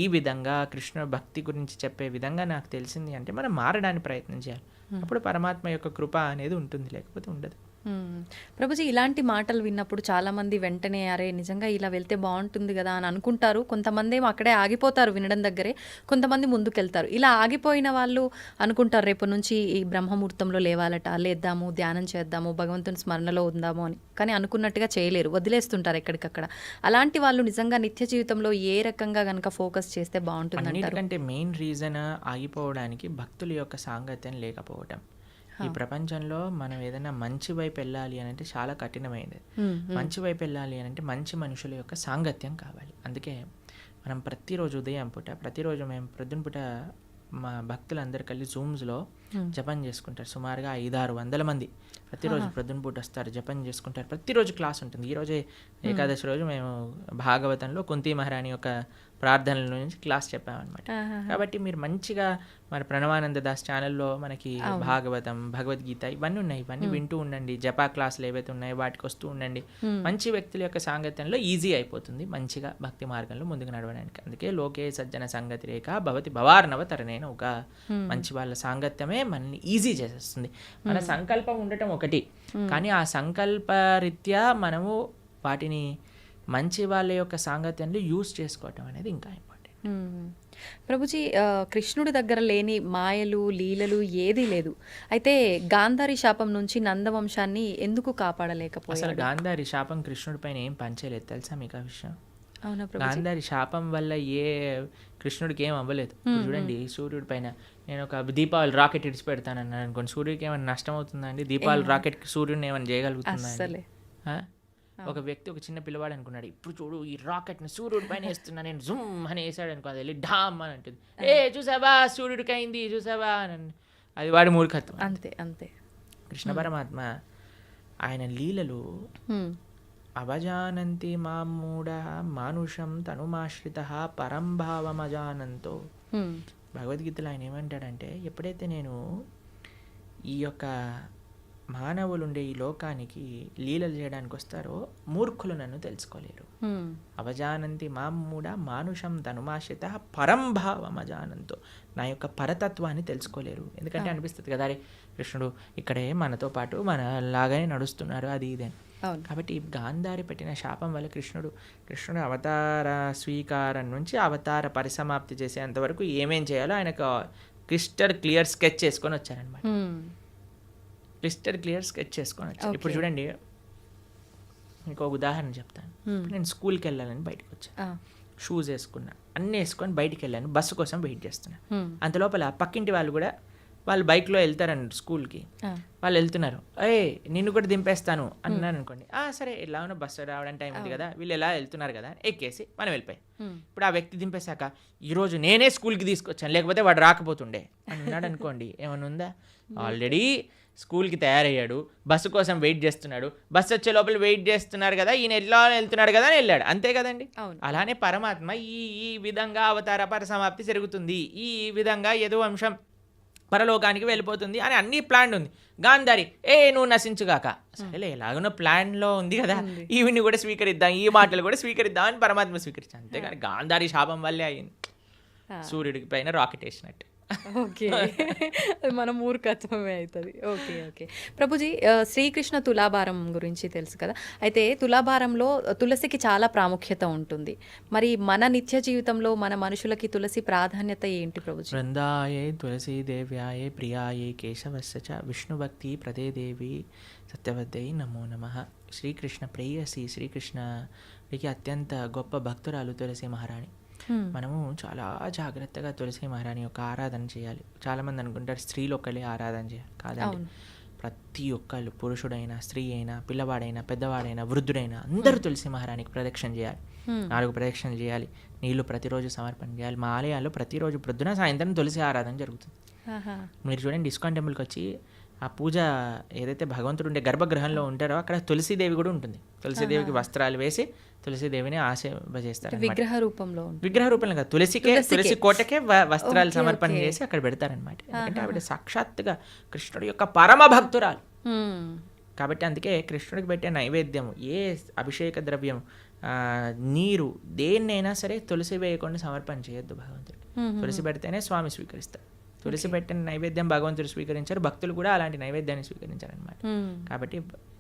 ఈ విధంగా కృష్ణ భక్తి గురించి చెప్పే విధంగా నాకు తెలిసింది అంటే మనం మారడానికి ప్రయత్నం చేయాలి. అప్పుడు పరమాత్మ యొక్క కృప అనేది ఉంటుంది, లేకపోతే ఉండదు.
ప్రభుజీ, ఇలాంటి మాటలు విన్నప్పుడు చాలామంది వెంటనే అరే నిజంగా ఇలా వెళ్తే బాగుంటుంది కదా అని అనుకుంటారు. కొంతమంది ఏమో అక్కడే ఆగిపోతారు వినడం దగ్గరే, కొంతమంది ముందుకెళ్తారు. ఇలా ఆగిపోయిన వాళ్ళు అనుకుంటారు రేపు నుంచి ఈ బ్రహ్మముహూర్తంలో లేవాలట, లేద్దాము, ధ్యానం చేద్దాము, భగవంతుని స్మరణలో ఉందాము అని. కానీ అనుకున్నట్టుగా చేయలేరు, వదిలేస్తుంటారు ఎక్కడికక్కడ. అలాంటి వాళ్ళు నిజంగా నిత్య జీవితంలో ఏ రకంగా కనుక ఫోకస్ చేస్తే బాగుంటుంది అంటారు?
ఎందుకంటే మెయిన్ రీజన్ ఆగిపోవడానికి భక్తుల యొక్క సాంగత్యం లేకపోవటం. ఈ ప్రపంచంలో మనం ఏదైనా మంచి వైపు వెళ్ళాలి అని అంటే చాలా కఠినమైనది. మంచి వైపు వెళ్ళాలి అని అంటే మంచి మనుషుల యొక్క సాంగత్యం కావాలి. అందుకే మనం ప్రతిరోజు ఉదయం పూట ప్రతిరోజు మేము ప్రొద్దున పూట మా భక్తులందరూ కలిసి జూమ్స్లో జపం చేసుకుంటారు. సుమారుగా 500-600 మంది ప్రతిరోజు ప్రొద్దున పూట వస్తారు, జపం చేసుకుంటారు. ప్రతిరోజు క్లాస్ ఉంటుంది. ఈరోజే ఏకాదశి రోజు మేము భాగవతంలో కుంతి మహారాణి యొక్క ప్రార్థనల నుంచి క్లాస్ చెప్పామన్నమాట. కాబట్టి మీరు మంచిగా మరి ప్రణవానంద దాస్ ఛానల్లో మనకి భాగవతం, భగవద్గీత ఇవన్నీ ఉన్నాయి. ఇవన్నీ వింటూ ఉండండి. జపా క్లాసులు ఏవైతే ఉన్నాయో వాటికి వస్తూ ఉండండి. మంచి వ్యక్తుల యొక్క సాంగత్యంలో ఈజీ అయిపోతుంది మంచిగా భక్తి మార్గంలో ముందుకు నడవడానికి. అందుకే లోకే సజ్జన సంగతి రేఖ భవతి భవార్ణవ తరణేన ఒక మంచి వాళ్ళ సాంగత్యమే మనల్ని ఈజీ చేసేస్తుంది. మన సంకల్పం ఉండటం ఒకటి, కానీ ఆ సంకల్ప రీత్యా మనము వాటిని మంచి వాళ్ళ యొక్క సాంగత్యంలో యూస్ చేసుకోవటం అనేది ఇంకా ఇంపార్టెంట్.
ప్రభుజీ, కృష్ణుడి దగ్గర లేని మాయలు లీలలు ఏదీ లేదు. అయితే గాంధారి శాపం నుంచి నందవంశాన్ని ఎందుకు కాపాడలేకపోయాడు?
అసలు గాంధారి శాపం కృష్ణుడి పైన ఏం పనిచేయలేదు తెలుసా మీకు ఆ విషయం?
అవునా ప్రభు?
గాంధారి శాపం వల్ల ఏ కృష్ణుడికి ఏం అవ్వలేదు. ఇప్పుడు చూడండి, సూర్యుడి పైన నేను ఒక దీపావళి రాకెట్ ఇడిచి పెడతానన్నాను అనుకోండి, సూర్యుడికి ఏమైనా నష్టం అవుతుందా అండి? దీపావళి రాకెట్కి సూర్యుడిని ఏమైనా చేయగలుగుతుందా?
అసలే
ఒక వ్యక్తి, ఒక చిన్న పిల్లవాడు అనుకున్నాడు, ఇప్పుడు చూడు ఈ రాకెట్ని సూర్యుడి పైన వేస్తున్నా నేను, జుమ్ అని వేసాడు అనుకో, అది వెళ్ళి ఢామ్ అని అంటుంది, ఏ చూసావా సూర్యుడికి అయింది చూసావా అని. అది వాడి మూర్ఖత్వం.
అంతే అంతే.
కృష్ణ పరమాత్మ ఆయన లీలలు అవజానంతి మామూఢ మానుషం తనుమాశ్రిత పరంభావమజానంతో. భగవద్గీతలో ఆయన ఏమంటాడంటే, ఎప్పుడైతే నేను ఈ యొక్క మానవులు ఉండే ఈ లోకానికి లీలలు చేయడానికి వస్తారో మూర్ఖులు నన్ను తెలుసుకోలేరు. అవజానంతి మామూఢ మానుషం తనుమాశ్రిత పరంభావమజానంతో, నా యొక్క పరతత్వాన్ని తెలుసుకోలేరు. ఎందుకంటే అనిపిస్తుంది కదా, అరే కృష్ణుడు ఇక్కడే మనతో పాటు మన లాగానే నడుస్తున్నారు అది ఇదే. కాబట్టి గాంధారి పెట్టిన శాపం వల్ల కృష్ణుడు అవతార స్వీకారం నుంచి అవతార పరిసమాప్తి చేసేంత వరకు ఏమేం చేయాలో ఆయనకు క్రిస్టల్ క్లియర్ స్కెచ్ చేసుకొని వచ్చారనమాట. క్రిస్టల్ క్లియర్ స్కెచ్ చేసుకొని వచ్చారు. ఇప్పుడు చూడండి, మీకు ఒక ఉదాహరణ చెప్తాను. నేను స్కూల్కి వెళ్ళాలని బయటకు వచ్చాను, షూస్ వేసుకున్నా, అన్నీ వేసుకొని బయటికి వెళ్ళాను, బస్సు కోసం వెయిట్ చేస్తున్నాను. అంత లోపల పక్కింటి వాళ్ళు కూడా వాళ్ళు బైక్లో వెళ్తారండి స్కూల్కి, వాళ్ళు వెళ్తున్నారు, నిన్ను కూడా దింపేస్తాను అన్నాను అనుకోండి, సరే ఎలా ఉన్నా బస్సు రావడానికి టైం ఉంది కదా, వీళ్ళు ఎలా వెళ్తున్నారు కదా ఎక్కేసి మనం వెళ్ళిపోయి. ఇప్పుడు ఆ వ్యక్తి దింపేశాక ఈరోజు నేనే స్కూల్కి తీసుకొచ్చాను లేకపోతే వాడు రాకపోతుండే అన్నాడు అనుకోండి, ఏమైనా ఉందా? ఆల్రెడీ స్కూల్కి తయారయ్యాడు, బస్సు కోసం వెయిట్ చేస్తున్నాడు, బస్సు వచ్చే లోపల వెయిట్ చేస్తున్నారు కదా, ఈయన ఎలా వెళ్తున్నాడు కదా అని వెళ్ళాడు, అంతే కదండి. అలానే పరమాత్మ ఈ విధంగా అవతార పరిసమాప్తి జరుగుతుంది, ఈ విధంగా యదువంశం పరలోకానికి వెళ్ళిపోతుంది అని అన్ని ప్లాన్ ఉంది. గాంధారి నువ్వు నశించుగాక, సరేలే ఎలాగనో ప్లాన్లో ఉంది కదా, ఈవిని కూడా స్వీకరిద్దాం, ఈ మాటలు కూడా స్వీకరిద్దాం అని పరమాత్మ స్వీకరించాను. అంతేగాని గాంధారి శాపం వల్లే అయింది, సూర్యుడికి పైన రాకెట్ వేసినట్టు.
ఓకే, మన మూర్ఖత్వమే అవుతుంది. ఓకే ఓకే ప్రభుజీ, శ్రీకృష్ణ తులాభారం గురించి తెలుసు కదా, అయితే తులాభారంలో తులసికి చాలా ప్రాముఖ్యత ఉంటుంది. మరి మన నిత్య జీవితంలో మన మనుషులకి తులసి ప్రాధాన్యత ఏంటి ప్రభుజీ?
బృందాయే తులసి దేవ్యాయే ప్రియాయే కేశవస్య చ విష్ణుభక్తి ప్రదే దేవి సత్యవద్దై నమో నమః. శ్రీకృష్ణ ప్రేయసి, శ్రీకృష్ణకి అత్యంత గొప్ప భక్తురాలు తులసి మహారాణి. మనము చాలా జాగ్రత్తగా తులసి మహారాణి యొక్క ఆరాధన చేయాలి. చాలామంది అనుకుంటారు స్త్రీలు ఒక్కళ్ళే ఆరాధన చేయాలి, కాదండి. ప్రతి ఒక్కళ్ళు, పురుషుడైనా స్త్రీ అయినా పిల్లవాడైనా పెద్దవాడైనా వృద్ధుడైనా అందరూ తులసి మహారాణికి ప్రదక్షిణ చేయాలి. 4 ప్రదక్షిణలు చేయాలి, నీళ్లు ప్రతిరోజు సమర్పణ చేయాలి. మా ఆలయాల్లో ప్రతిరోజు ప్రొద్దున సాయంత్రం తులసి ఆరాధన జరుగుతుంది. మీరు చూడండి, ఇస్కాన్ టెంపుల్కి వచ్చి ఆ పూజ ఏదైతే భగవంతుడు ఉండే గర్భగృహంలో ఉంటారో అక్కడ తులసీదేవి కూడా ఉంటుంది. తులసీదేవికి వస్త్రాలు వేసి తులసీదేవిని ఆశీర్వదిస్తారు.
విగ్రహ రూపంలో
కాదు, తులసి కోటకే వస్త్రాలు సమర్పణ చేసి అక్కడ పెడతారనమాట. ఎందుకంటే ఆవిడ సాక్షాత్తుగా కృష్ణుడి యొక్క పరమ భక్తురాలు కాబట్టి. అందుకే కృష్ణుడికి పెట్టే నైవేద్యం, ఏ అభిషేక ద్రవ్యం, నీరు, దేన్నైనా సరే తులసి వేయకుండా సమర్పణ చేయొద్దు భగవంతుడికి. తులసి పెడితేనే స్వామి స్వీకరిస్తారు. తులసి పెట్టిన నైవేద్యం భగవంతుడు స్వీకరించారు, భక్తులు కూడా అలాంటి నైవేద్యాన్ని స్వీకరించారనమాట. కాబట్టి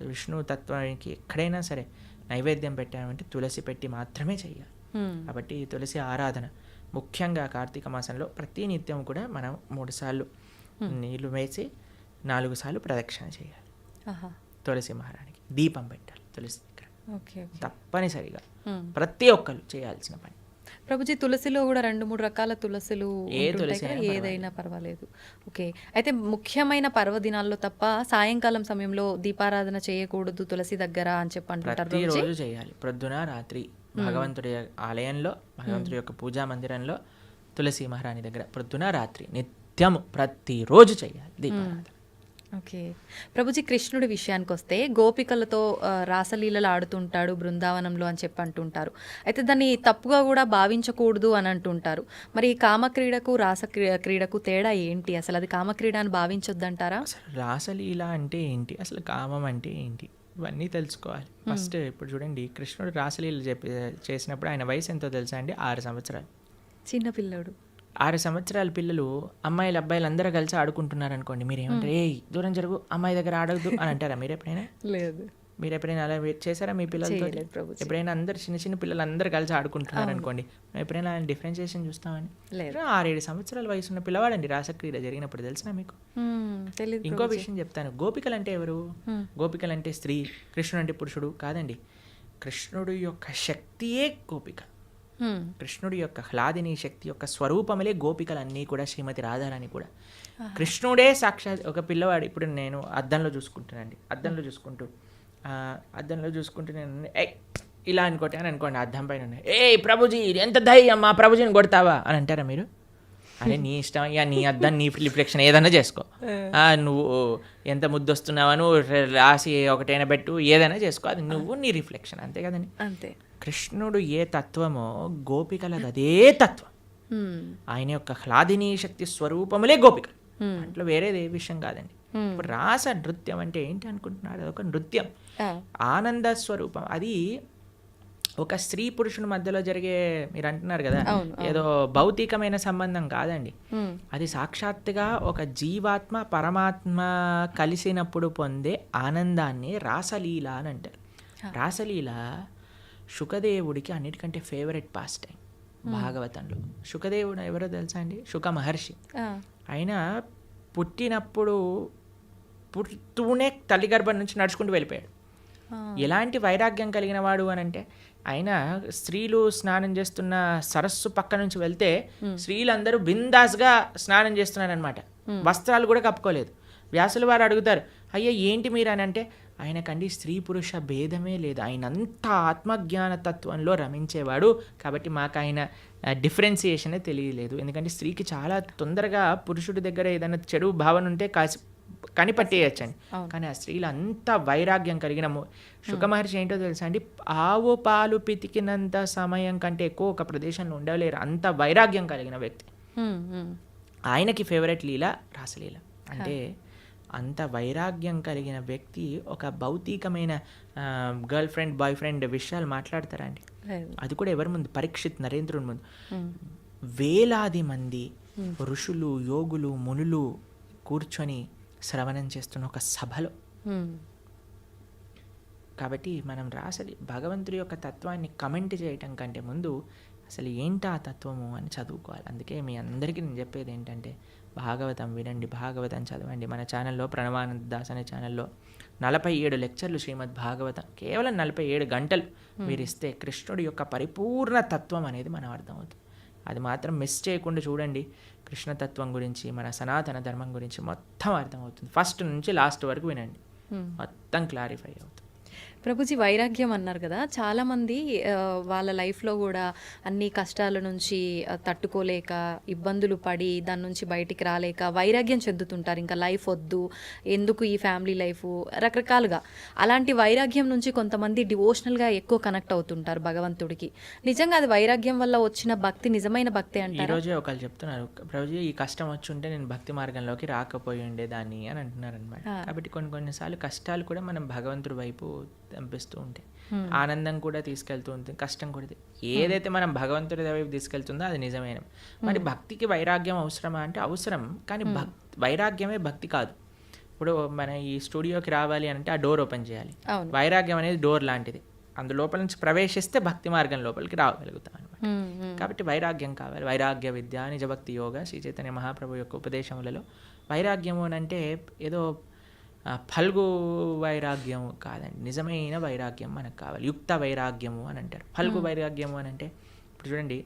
విష్ణు తత్వానికి ఎక్కడైనా సరే నైవేద్యం పెట్టామంటే తులసి పెట్టి మాత్రమే చేయాలి. కాబట్టి తులసి ఆరాధన ముఖ్యంగా కార్తీక మాసంలో ప్రతి నిత్యం కూడా మనం 3 సార్లు నీళ్లు వేసి 4 సార్లు ప్రదక్షిణ చేయాలి. తులసి మహారాణికి దీపం పెట్టాలి తులసి దగ్గర, తప్పనిసరిగా ప్రతి ఒక్కరు చేయాల్సిన పని.
ప్రభుజీ తులసిలో కూడా 2-3 రకాల తులసులు
ఏ
ఉంటుంటాయి
తులసి
కదా,
అయినా
ఏదైనా పర్వాలేదు. ఓకే. అయితే ముఖ్యమైన పర్వదినాల్లో తప్ప సాయంకాలం సమయంలో దీపారాధన చేయకూడదు తులసి దగ్గర అని చెప్పి అంటుంటారు ప్రభుజీ.
ప్రతిరోజు చేయాలి, ప్రొద్దున రాత్రి భగవంతుడి ఆలయంలో, భగవంతుడి యొక్క పూజా మందిరంలో, తులసి మహారాణి దగ్గర ప్రొద్దున రాత్రి నిత్యము ప్రతిరోజు చేయాలి దీపారాధన.
ఓకే. ప్రభుజీ కృష్ణుడి విషయానికి వస్తే గోపికలతో రాసలీలలు ఆడుతుంటాడు బృందావనంలో అని చెప్పి అంటుంటారు. అయితే దాన్ని తప్పుగా కూడా భావించకూడదు అని అంటుంటారు. మరి కామక్రీడకు క్రీడకు తేడా ఏంటి? అసలు అది కామక్రీడ అని భావించొద్దంటారా?
అసలు రాసలీల అంటే ఏంటి, అసలు కామం అంటే ఏంటి, ఇవన్నీ తెలుసుకోవాలి ఫస్ట్. ఇప్పుడు చూడండి, కృష్ణుడు రాసలీల చేసినప్పుడు ఆయన వయసు ఎంతో తెలుసా అండి? 6 సంవత్సరాలు.
చిన్న పిల్లడు.
6 సంవత్సరాల పిల్లలు అమ్మాయిలు అబ్బాయిలు అందరూ కలిసి ఆడుకుంటున్నారు అనుకోండి, మీరు ఏమంటారు? ఏయ్ దూరం జరుగు, అమ్మాయి దగ్గర ఆడవద్దు అని అంటారా మీరు ఎప్పుడైనా?
లేదు.
మీరు ఎప్పుడైనా అలా చేశారా మీ పిల్లలతో?
చేయలేదు ప్రభుజీ.
ఎప్పుడైనా అందరు చిన్న చిన్న పిల్లలు అందరూ కలిసి ఆడుకుంటున్నారు అనుకోండి, ఎప్పుడైనా డిఫరెన్షియేషన్ చూస్తామని?
లేదు.
6-7 సంవత్సరాల వయసు ఉన్న పిల్లవాడండి రాసక్రీడ జరిగినప్పుడు, తెలిసినా మీకు?
తెలీదు.
ఇంకో విషయం చెప్తాను. గోపికలు అంటే ఎవరు? గోపికలు అంటే స్త్రీ, కృష్ణుడు అంటే పురుషుడు కాదండి. కృష్ణుడు యొక్క శక్తియే గోపిక. కృష్ణుడి యొక్క హ్లాదిని శక్తి యొక్క స్వరూపములే గోపికలన్నీ కూడా, శ్రీమతి రాధారాణి కూడా. కృష్ణుడే సాక్షాత్ ఒక పిల్లవాడు. ఇప్పుడు నేను అద్దంలో చూసుకుంటానండి, అద్దంలో చూసుకుంటూ నేను ఇలా అనుకోండి, అద్దం పైన ప్రభుజీ ఎంత ధైర్యం, మా ప్రభుజీని కొడతావా అని అంటారా మీరు? అరే నీ ఇష్టం అయ్యా, నీ అద్దం నీ రిఫ్లెక్షన్ ఏదైనా చేసుకో, నువ్వు ఎంత ముద్దొస్తున్నావా, నువ్వు రాసి ఒకటైనా పెట్టు, ఏదైనా చేసుకో, అది నువ్వు నీ రిఫ్లెక్షన్, అంతే కదండి.
అంతే.
కృష్ణుడు ఏ తత్వమో గోపికలది అదే తత్వం. ఆయన యొక్క హ్లాదిని శక్తి స్వరూపములే గోపికలు, అట్లా వేరేది ఏ విషయం కాదండి. ఇప్పుడు రాస నృత్యం అంటే ఏంటి అనుకుంటున్నాడు? అదొక నృత్యం, ఆనంద స్వరూపం. అది ఒక స్త్రీ పురుషుని మధ్యలో జరిగే, మీరు అంటున్నారు కదా ఏదో భౌతికమైన సంబంధం కాదండి. అది సాక్షాత్తుగా ఒక జీవాత్మ పరమాత్మ కలిసినప్పుడు పొందే ఆనందాన్ని రాసలీల అని అంటారు. రాసలీల శుకదేవుడికి అన్నిటికంటే ఫేవరెట్ పాస్ టైం భాగవతంలో. శుకదేవుడు ఎవరో తెలుసా అండి? శుక మహర్షి. ఆయన పుడుతూనే తల్లి గర్భం నుంచి నడుచుకుంటూ వెళ్ళిపోయాడు. ఎలాంటి వైరాగ్యం కలిగిన వాడు అని అంటే, ఆయన స్త్రీలు స్నానం చేస్తున్న సరస్సు పక్క నుంచి వెళ్తే స్త్రీలందరూ బిందాస్గా స్నానం చేస్తున్నారనమాట, వస్త్రాలు కూడా కప్పుకోలేదు. వ్యాసుల వారు అడుగుతారు, అయ్యా ఏంటి మీరు అని అంటే, ఆయనకండి స్త్రీ పురుష భేదమే లేదు, ఆయన అంతా ఆత్మజ్ఞాన తత్వంలో రమించేవాడు, కాబట్టి మాకు ఆయన డిఫరెన్సియేషనే తెలియలేదు. ఎందుకంటే స్త్రీకి చాలా తొందరగా పురుషుడి దగ్గర ఏదైనా చెడు భావన ఉంటే కనిపట్టేయచ్చండి. కానీ ఆ స్త్రీలు అంత వైరాగ్యం కలిగిన శుక మహర్షి ఏంటో తెలుసా అండి? ఆవు పాలు పితికినంత సమయం కంటే ఎక్కువ ఒక ప్రదేశంలో ఉండలేరు, అంత వైరాగ్యం కలిగిన వ్యక్తి. ఆయనకి ఫేవరెట్ లీల రాసలీల. అంటే అంత వైరాగ్యం కలిగిన వ్యక్తి ఒక భౌతికమైన గర్ల్ ఫ్రెండ్ బాయ్ ఫ్రెండ్ విషయాలు మాట్లాడతారా అండి? అది కూడా ఎవరి ముందు? పరీక్షిత్ నరేంద్రుని ముందు. వేలాది మంది ఋషులు యోగులు మునులు కూర్చొని శ్రవణం చేస్తున్న ఒక సభలో. కాబట్టి మనం భగవంతుడి యొక్క తత్వాన్ని కమెంట్ చేయటం కంటే ముందు అసలు ఏంటి ఆ తత్వము అని చదువుకోవాలి. అందుకే మీ అందరికీ నేను చెప్పేది ఏంటంటే, భాగవతం వినండి, భాగవతం చదవండి. మన ఛానల్లో ప్రణవానంద దాస్ అనే ఛానల్లో 47 లెక్చర్లు శ్రీమద్ భాగవతం, కేవలం 47 గంటలు మీరు ఇస్తే కృష్ణుడి యొక్క పరిపూర్ణ తత్వం అనేది మనం అర్థమవుతుంది. అది మాత్రం మిస్ చేయకుండా చూడండి. కృష్ణతత్వం గురించి, మన సనాతన ధర్మం గురించి మొత్తం అర్థమవుతుంది. ఫస్ట్ నుంచి లాస్ట్ వరకు వినండి, మొత్తం క్లారిఫై అవుతుంది.
ప్రభుజీ వైరాగ్యం అన్నారు కదా, చాలామంది వాళ్ళ లైఫ్లో కూడా అన్ని కష్టాల నుంచి తట్టుకోలేక ఇబ్బందులు పడి దాని నుంచి బయటికి రాలేక వైరాగ్యం చెందుతుంటారు. ఇంకా లైఫ్ వద్దు, ఎందుకు ఈ ఫ్యామిలీ లైఫ్, రకరకాలుగా. అలాంటి వైరాగ్యం నుంచి కొంతమంది డివోషనల్గా ఎక్కువ కనెక్ట్ అవుతుంటారు భగవంతుడికి. నిజంగా అది వైరాగ్యం వల్ల వచ్చిన భక్తి నిజమైన భక్తి అంటారు.
ఈరోజే ఒకళ్ళు చెప్తున్నారు, ప్రభుజీ ఈ కష్టం వచ్చి ఉంటే నేను భక్తి మార్గంలోకి రాకపోయి ఉండేదాన్ని అని అంటున్నారు అనమాట. కాబట్టి కొన్నిసార్లు కష్టాలు కూడా మనం భగవంతుడి వైపు పంపిస్తూ ఉంటాయి, ఆనందం కూడా తీసుకెళ్తూ ఉంటుంది, కష్టం కూడా. ఏదైతే మనం భగవంతుడి వైపు తీసుకెళ్తుందో అది నిజమైన. మరి భక్తికి వైరాగ్యం అవసరమా అంటే అవసరం, కానీ వైరాగ్యమే భక్తి కాదు. ఇప్పుడు మన ఈ స్టూడియోకి రావాలి అంటే ఆ డోర్ ఓపెన్ చేయాలి. వైరాగ్యం అనేది డోర్ లాంటిది, అందులోపల నుంచి ప్రవేశిస్తే భక్తి మార్గం లోపలికి రాగలుగుతాం అనమాట. కాబట్టి వైరాగ్యం కావాలి. వైరాగ్య విద్య నిజభక్తి యోగ శ్రీ చైతన్య మహాప్రభు యొక్క ఉపదేశములలో వైరాగ్యము అని అంటే ఏదో ఫల్గు వైరాగ్యము కాదండి, నిజమైన వైరాగ్యం మనకు కావాలి. యుక్త వైరాగ్యము అని అంటారు. ఫల్గు వైరాగ్యము అని అంటే, ఇప్పుడు చూడండి,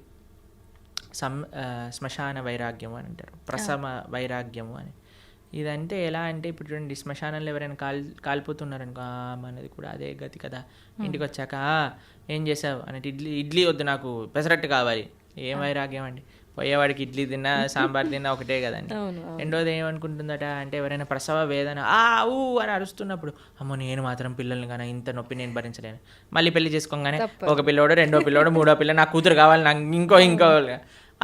శ్మశాన వైరాగ్యము అని అంటారు, ప్రసమ వైరాగ్యము అని. ఇదంటే ఎలా అంటే ఇప్పుడు చూడండి, శ్మశానంలో ఎవరైనా కాలిపోతున్నారనుకో, మనది కూడా అదే గతి కదా. ఇంటికి వచ్చాక ఏం చేసావు అంటే, ఇడ్లీ వద్దు నాకు పెసరట్టు కావాలి. ఏం వైరాగ్యం అండి, పోయేవాడికి ఇడ్లీ తిన్నా సాంబార్ తిన్నా ఒకటే కదండి. రెండోది ఏమనుకుంటుందట అంటే, ఎవరైనా ప్రసవ వేదన ఊ అని అరుస్తున్నప్పుడు, అమ్మో నేను మాత్రం పిల్లల్ని కానీ ఇంత నొప్పి నేను భరించలేను. మళ్ళీ పెళ్లి చేసుకోగానే ఒక పిల్లోడు, రెండో పిల్లోడు, మూడో పిల్ల, నాకు కూతురు కావాలి, నాకు ఇంకో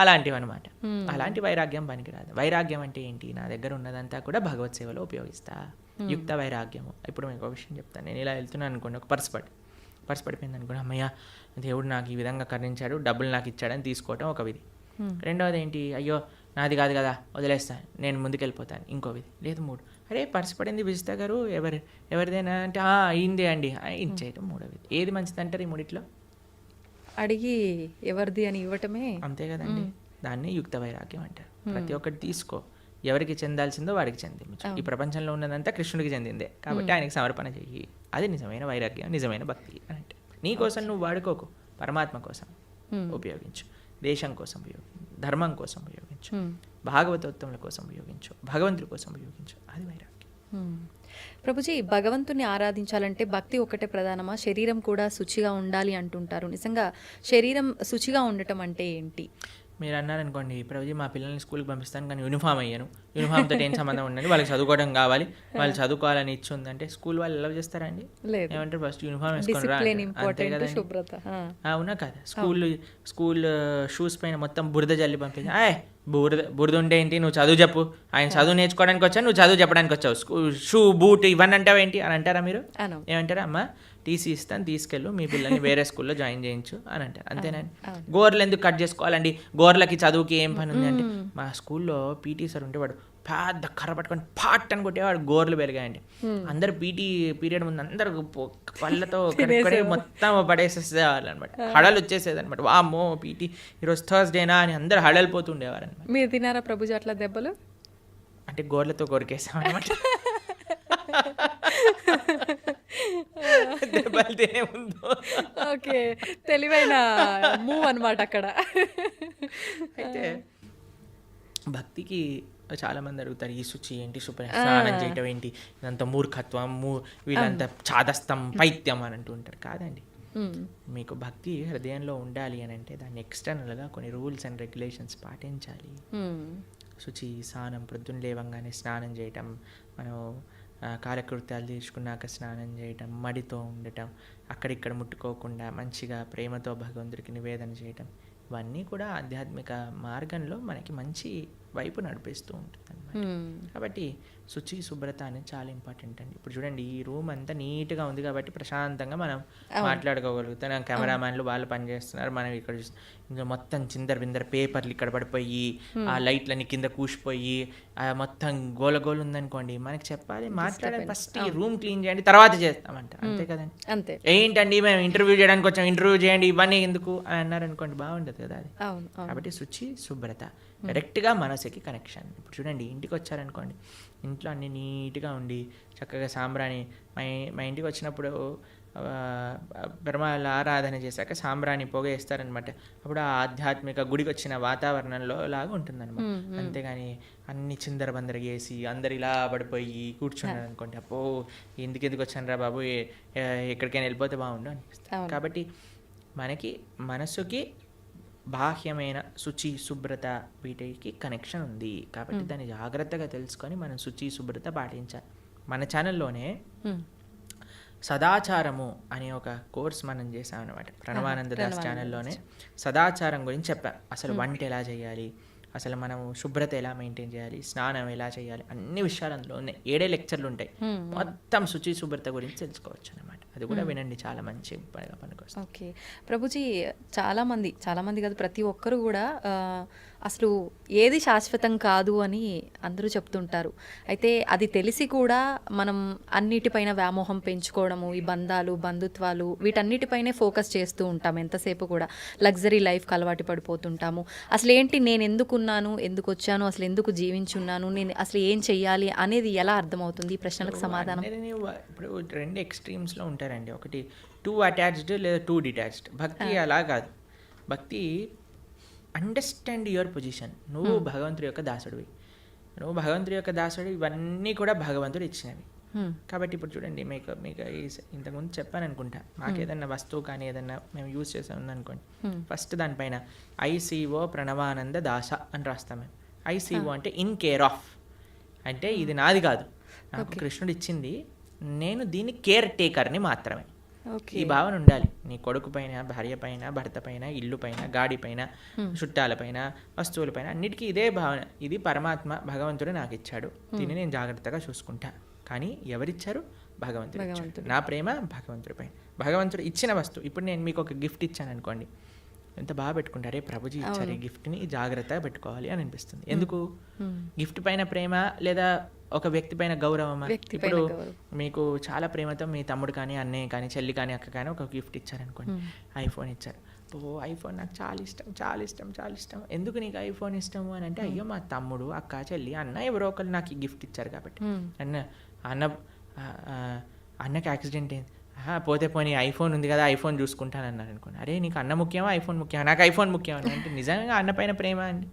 అలాంటివి అనమాట. అలాంటి వైరాగ్యం పనికిరాదు. వైరాగ్యం అంటే ఏంటి, నా దగ్గర ఉన్నదంతా కూడా భగవత్ సేవలో ఉపయోగిస్తా, యుక్త వైరాగ్యము. ఇప్పుడు మీకు ఒక విషయం చెప్తాను. నేను ఇలా వెళ్తున్నాను అనుకోండి, ఒక పర్స్ పడిపోయింది అనుకోండి, అమ్మయ్య దేవుడు నాకు ఈ విధంగా కరుణించాడు, డబ్బులు నాకు ఇచ్చాడని తీసుకోవటం ఒక విధి. రెండవది ఏంటి, అయ్యో నాది కాదు కదా వదిలేస్తాను, నేను ముందుకెళ్ళిపోతాను, ఇంకో విధి. లేదు మూడు, అరే పర్స్ పడింది విజితా గారు ఎవరిదైనా అంటే అయిందే అండి ఇచ్చేయటం మూడో విధి. ఏది మంచిది అంటారు ఈ మూడిట్లో?
అడిగి ఎవరిది అని ఇవ్వటమే.
అంతే కదండి, దాన్ని యుక్త వైరాగ్యం అంటారు. ప్రతి ఒక్కటి తీసుకో, ఎవరికి చెందాల్సిందో వాడికి చెందించు. ఈ ప్రపంచంలో ఉన్నదంతా కృష్ణుడికి చెందిందే కాబట్టి ఆయనకి సమర్పణ చెయ్యి. అది నిజమైన వైరాగ్యం, నిజమైన భక్తి అని అంటే. నీ కోసం నువ్వు వాడుకోకు, పరమాత్మ కోసం ఉపయోగించు, దేశం కోసం ఉపయోగించు, ధర్మం కోసం ఉపయోగించు, భాగవతోత్తముల కోసం ఉపయోగించు, భగవంతుడి కోసం ఉపయోగించు. అది వైరాగ్యం.
ప్రభుజీ, భగవంతుని ఆరాధించాలంటే భక్తి ఒకటే ప్రధానమా, శరీరం కూడా శుచిగా ఉండాలి అంటుంటారు. నిజంగా శరీరం శుచిగా ఉండటం అంటే ఏంటి?
మీరు అన్నారనుకోండి, ప్రభుజీ మా పిల్లల్ని స్కూల్కి పంపిస్తాను కానీ యూనిఫామ్ అయ్యాను, యూనిఫామ్తో ఏం సంబంధం ఉండండి, వాళ్ళకి చదువుకోవడం కావాలి, వాళ్ళు చదువుకోవాలని ఇచ్చి ఉందంటే స్కూల్ వాళ్ళు ఎలా చేస్తారండి? ఏమంటారు, ఫస్ట్ యూనిఫామ్ వేసుకొని రా, అంతే కదా. అవునా కదా, స్కూల్ షూస్ పైన మొత్తం బురద జల్లి పంపించి, బురద ఉంటే ఏంటి, నువ్వు చదువు చెప్పు, ఆయన చదువు నేర్చుకోవడానికి వచ్చావు, నువ్వు చదువు చెప్పడానికి వచ్చావు, షూ బూట్ ఇవన్నీ అంటావు ఏంటి అని అంటారా మీరు? ఏమంటారా, అమ్మ టీసీ ఇస్తాను తీసుకెళ్ళు, మీ పిల్లల్ని వేరే స్కూల్లో జాయిన్ చేయించు అని అంటారు. అంతేనండి. గోర్లు ఎందుకు కట్ చేసుకోవాలండి, గోర్లకి చదువుకి ఏం పని ఉంది అంటే, మా స్కూల్లో పీటీ సార్ ఉంటే వాడు పెద్ద కర్ర పట్టుకొని పాట్ అని కొట్టేవాడు, గోర్లు పెరిగాయండి. అందరు పీటీ పీరియడ్ ముందు అందరు పళ్ళతో మొత్తం పడేసేసేవాళ్ళు అనమాట, హడలు వచ్చేసేది అనమాట. వామ్మో పీటీ ఈరోజు థర్స్డేనా అని అందరు హడలిపోతుండేవారు అనమాట.
మీరు తినారా ప్రభుజీ అట్లా దెబ్బలు?
అంటే గోర్లతో కొరికేసాం అనమాట.
ఓకే, తెలివైన మూవ్ అనమాట అక్కడ.
అయితే భక్తికి చాలా మంది అడుగుతారు, ఈ శుచి ఏంటి, స్నానం చేయటం ఏంటి, ఇదంతా మూర్ఖత్వం, వీళ్ళంతా చాదస్తం, పైత్యం అని అంటూ ఉంటారు. కాదండి, మీకు భక్తి హృదయంలో ఉండాలి అని అంటే దాన్ని ఎక్స్టర్నల్గా కొన్ని రూల్స్ అండ్ రెగ్యులేషన్స్ పాటించాలి. శుచి, స్నానం, ప్రొద్దున లేవంగానే స్నానం చేయటం, మనం కాలకృత్యాలు తీర్చుకున్నాక స్నానం చేయటం, మడితో ఉండటం, అక్కడిక్కడ ముట్టుకోకుండా మంచిగా ప్రేమతో భగవంతుడికి నివేదన చేయటం, ఇవన్నీ కూడా ఆధ్యాత్మిక మార్గంలో మనకి మంచి వైపు నడిపిస్తూ ఉంటుంది అన్నమాట. కాబట్టి శుచి, శుభ్రత అనేది చాలా ఇంపార్టెంట్ అండి. ఇప్పుడు చూడండి, ఈ రూమ్ అంతా నీట్గా ఉంది కాబట్టి ప్రశాంతంగా మనం మాట్లాడుకోగలుగుతాం. కెమెరామ్యాన్లు వాళ్ళు పనిచేస్తున్నారు, మనం ఇక్కడ ఇంకా మొత్తం చిందర బిందర పేపర్లు ఇక్కడ పడిపోయి, ఆ లైట్లన్నీ కింద కూసిపోయి, మొత్తం గోలగోలు ఉందనుకోండి, మనకి చెప్పాలి, మాట్లాడాలి, ఫస్ట్ ఈ రూమ్ క్లీన్ చేయండి తర్వాత చేస్తామంట. అంతే కదండి.
అంతే.
ఏంటండి మేము ఇంటర్వ్యూ చేయడానికి వచ్చాం, ఇంటర్వ్యూ చేయండి ఇవన్నీ ఎందుకు అని అన్నారనుకోండి, బాగుండదు కదా అది. కాబట్టి శుచి, శుభ్రత డైరెక్ట్గా మనసుకి కనెక్షన్. ఇప్పుడు చూడండి, ఇంటికి వచ్చారనుకోండి, ఇంట్లో అన్ని నీట్గా ఉండి చక్కగా సాంబ్రాణి, మా ఇంటికి వచ్చినప్పుడు బ్రహ్మాల ఆరాధన చేశాక సాంబ్రాణి పొగ వేస్తారనమాట. అప్పుడు ఆ ఆధ్యాత్మిక గుడికి వచ్చిన వాతావరణంలో లాగా ఉంటుందన్నమాట. అంతేగాని అన్ని చిందర బందర వేసి అందరు ఇలా పడిపోయి కూర్చున్నారు అనుకోండి, అప్పో ఎందుకు వచ్చాను రా బాబు, ఎక్కడికైనా వెళ్ళిపోతే బాగుండు అనిపిస్తుంది. కాబట్టి మనకి మనసుకి బాహ్యమైన శుచి, శుభ్రత వీటికి కనెక్షన్ ఉంది కాబట్టి దాన్ని జాగ్రత్తగా తెలుసుకొని మనం శుచి, శుభ్రత పాటించాలి. మన ఛానల్లోనే సదాచారము అనే ఒక కోర్స్ మనం చేసాం అనమాట. ప్రణవానంద దాస్ ఛానల్లోనే సదాచారం గురించి చెప్పాం. అసలు వంట ఎలా చేయాలి, అసలు మనం శుభ్రత ఎలా మెయింటైన్ చేయాలి, స్నానం ఎలా చేయాలి, అన్ని విషయాలు అందులో ఉన్నాయి. 7 లెక్చర్లు ఉంటాయి, మొత్తం శుచి, శుభ్రత గురించి తెలుసుకోవచ్చు అనమాట. అది కూడా వినండి, చాలా మంచి పనికొస్తుంది.
ఓకే ప్రభుజీ, చాలామంది కాదు, ప్రతి ఒక్కరు కూడా అసలు ఏది శాశ్వతం కాదు అని అందరూ చెప్తుంటారు. అయితే అది తెలిసి కూడా మనం అన్నిటిపైన వ్యామోహం పెంచుకోవడము, ఈ బంధాలు, బంధుత్వాలు, వీటన్నిటిపైనే ఫోకస్ చేస్తూ ఉంటాం. ఎంతసేపు కూడా లగ్జరీ లైఫ్కి అలవాటు పడిపోతుంటాము. అసలు ఏంటి, నేను ఎందుకున్నాను, ఎందుకు వచ్చాను, అసలు ఎందుకు జీవించున్నాను, నేను అసలు ఏం చెయ్యాలి అనేది ఎలా అర్థమవుతుంది? ఈ ప్రశ్నలకు సమాధానం.
ఇప్పుడు 2 ఎక్స్ట్రీమ్స్లో ఉంటారండి. ఒకటి టూ అటాచ్డ్ లేదా టూ డిటాచ్డ్. భక్తి అలా కాదు. భక్తి అండర్స్టాండ్ యువర్ పొజిషన్. నువ్వు భగవంతుడి యొక్క దాసుడివి, నువ్వు భగవంతుడి యొక్క దాసుడు, ఇవన్నీ కూడా భగవంతుడు ఇచ్చినవి. కాబట్టి ఇప్పుడు చూడండి, మీకు మీకు ఇంతకుముందు చెప్పాను అనుకుంటా, మాకు ఏదన్నా వస్తువు కానీ ఏదన్నా మేము యూజ్ చేసాం అనుకోండి, ఫస్ట్ దానిపైన ఐసీఓ ప్రణవానంద దాస అని రాస్తాం మేము. ఐసీఓ అంటే ఇన్ కేర్ ఆఫ్, అంటే ఇది నాది కాదు, నాకు కృష్ణుడు ఇచ్చింది, నేను దీని కేర్ టేకర్ని మాత్రమే. ఈ భావన ఉండాలి నీ కొడుకు పైన, భార్య పైన, భర్త పైన, ఇల్లు పైన, గాడి పైన, చుట్టాలపైన, వస్తువులపైన, అన్నిటికీ ఇదే భావన. ఇది పరమాత్మ భగవంతుడు నాకు ఇచ్చాడు, దీన్ని నేను జాగ్రత్తగా చూసుకుంటా. కానీ ఎవరిచ్చారు? భగవంతుడు ఇచ్చాడు. నా ప్రేమ భగవంతుడి పైన. భగవంతుడు ఇచ్చిన వస్తువు, ఇప్పుడు నేను మీకు ఒక గిఫ్ట్ ఇచ్చాను అనుకోండి, ఎంత బాగా పెట్టుకుంటారే, ప్రభుజీ ఇచ్చారు ఈ గిఫ్ట్ని, జాగ్రత్తగా పెట్టుకోవాలి అని అనిపిస్తుంది. ఎందుకు? గిఫ్ట్ పైన ప్రేమ లేదా ఒక వ్యక్తి పైన గౌరవమా? ఇప్పుడు మీకు చాలా ప్రేమతో మీ తమ్ముడు కానీ, అన్నయ్య కానీ, చెల్లి కానీ, అక్క కానీ ఒక గిఫ్ట్ ఇచ్చారనుకోండి, ఐఫోన్ ఇచ్చారు. ఐఫోన్ నాకు చాలా ఇష్టం, చాలా ఇష్టం, చాలా ఇష్టం. ఎందుకు నీకు ఐఫోన్ ఇష్టము అని అంటే, అయ్యో మా తమ్ముడు, అక్క, చెల్లి, అన్న ఎవరో ఒకరు నాకు ఈ గిఫ్ట్ ఇచ్చారు కాబట్టి. అన్నకి యాక్సిడెంట్ అయింది, పోతే పోనీ ఐఫోన్ ఉంది కదా, ఐఫోన్ చూసుకుంటాను అన్నారు అనుకోండి, అరే నీకు అన్న ముఖ్యమా ఐఫోన్ ముఖ్యమా? నాకు ఐఫోన్ ముఖ్యం అని అంటే నిజంగా అన్న పైన ప్రేమ అండి?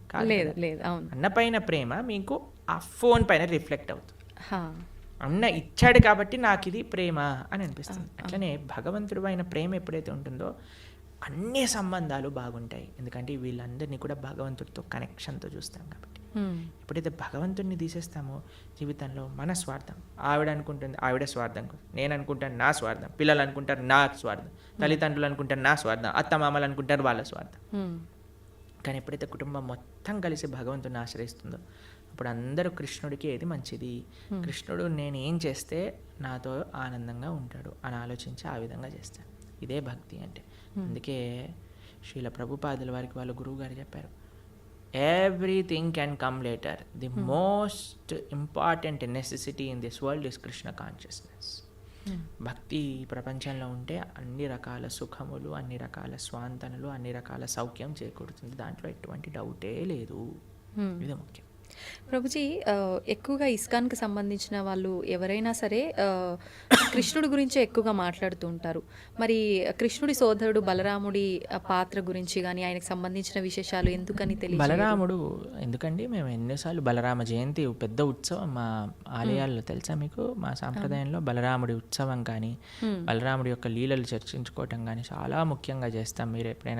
అన్న పైన ప్రేమ మీకు ఆ ఫోన్ పైన రిఫ్లెక్ట్ అవుతుంది. అన్న ఇచ్చాడు కాబట్టి నాకు ఇది ప్రేమ అని అనిపిస్తుంది. అట్లనే భగవంతుడు పైన ప్రేమ ఎప్పుడైతే ఉంటుందో అన్ని సంబంధాలు బాగుంటాయి. ఎందుకంటే వీళ్ళందరినీ కూడా భగవంతుడితో కనెక్షన్తో చూస్తాం కాబట్టి. ఎప్పుడైతే భగవంతుడిని తీసేస్తామో జీవితంలో మన స్వార్థం, ఆవిడ అనుకుంటుంది ఆవిడ స్వార్థం, నేను అనుకుంటాను నా స్వార్థం, పిల్లలు అనుకుంటారు నా స్వార్థం, తల్లిదండ్రులు అనుకుంటారు నా స్వార్థం, అత్తమామలు అనుకుంటారు వాళ్ళ స్వార్థం. కానీ ఎప్పుడైతే కుటుంబం మొత్తం కలిసి భగవంతుడిని ఆశ్రయిస్తుందో అప్పుడు అందరూ కృష్ణుడికి ఏది మంచిది, కృష్ణుడు నేను ఏం చేస్తే నాతో ఆనందంగా ఉంటాడు అని ఆలోచించి ఆ విధంగా చేస్తాను. ఇదే భక్తి అంటే. అందుకే శ్రీల ప్రభుపాదుల వారికి వాళ్ళ గురువు గారు చెప్పారు, everything can come later, the most important necessity in this world is Krishna consciousness. భక్తి ప్రపంచంలో ఉంటే అన్ని రకాల సుఖములు, అన్ని రకాల స్వాంతనలు, అన్ని రకాల సౌఖ్యం చేకూరుతుంది, దాంట్లో ఎటువంటి డౌటే లేదు. ఇది ముఖ్యం.
ప్రభుజీ, ఎక్కువగా ఇస్కాన్కి సంబంధించిన వాళ్ళు ఎవరైనా సరే కృష్ణుడి గురించే ఎక్కువగా మాట్లాడుతూ ఉంటారు. మరి కృష్ణుడి సోదరుడు బలరాముడి పాత్ర గురించి కానీ ఆయనకు సంబంధించిన విశేషాలు ఎందుకని తెలియదు?
బలరాముడు ఎందుకండి, మేము ఎన్నోసార్లు బలరామ జయంతి పెద్ద ఉత్సవం మా ఆలయాల్లో, తెలుసా మీకు? మా సాంప్రదాయంలో బలరాముడి ఉత్సవం కానీ, బలరాముడి యొక్క లీలలు చర్చించుకోవటం కానీ చాలా ముఖ్యంగా చేస్తాం. మీరు ఎప్పుడైనా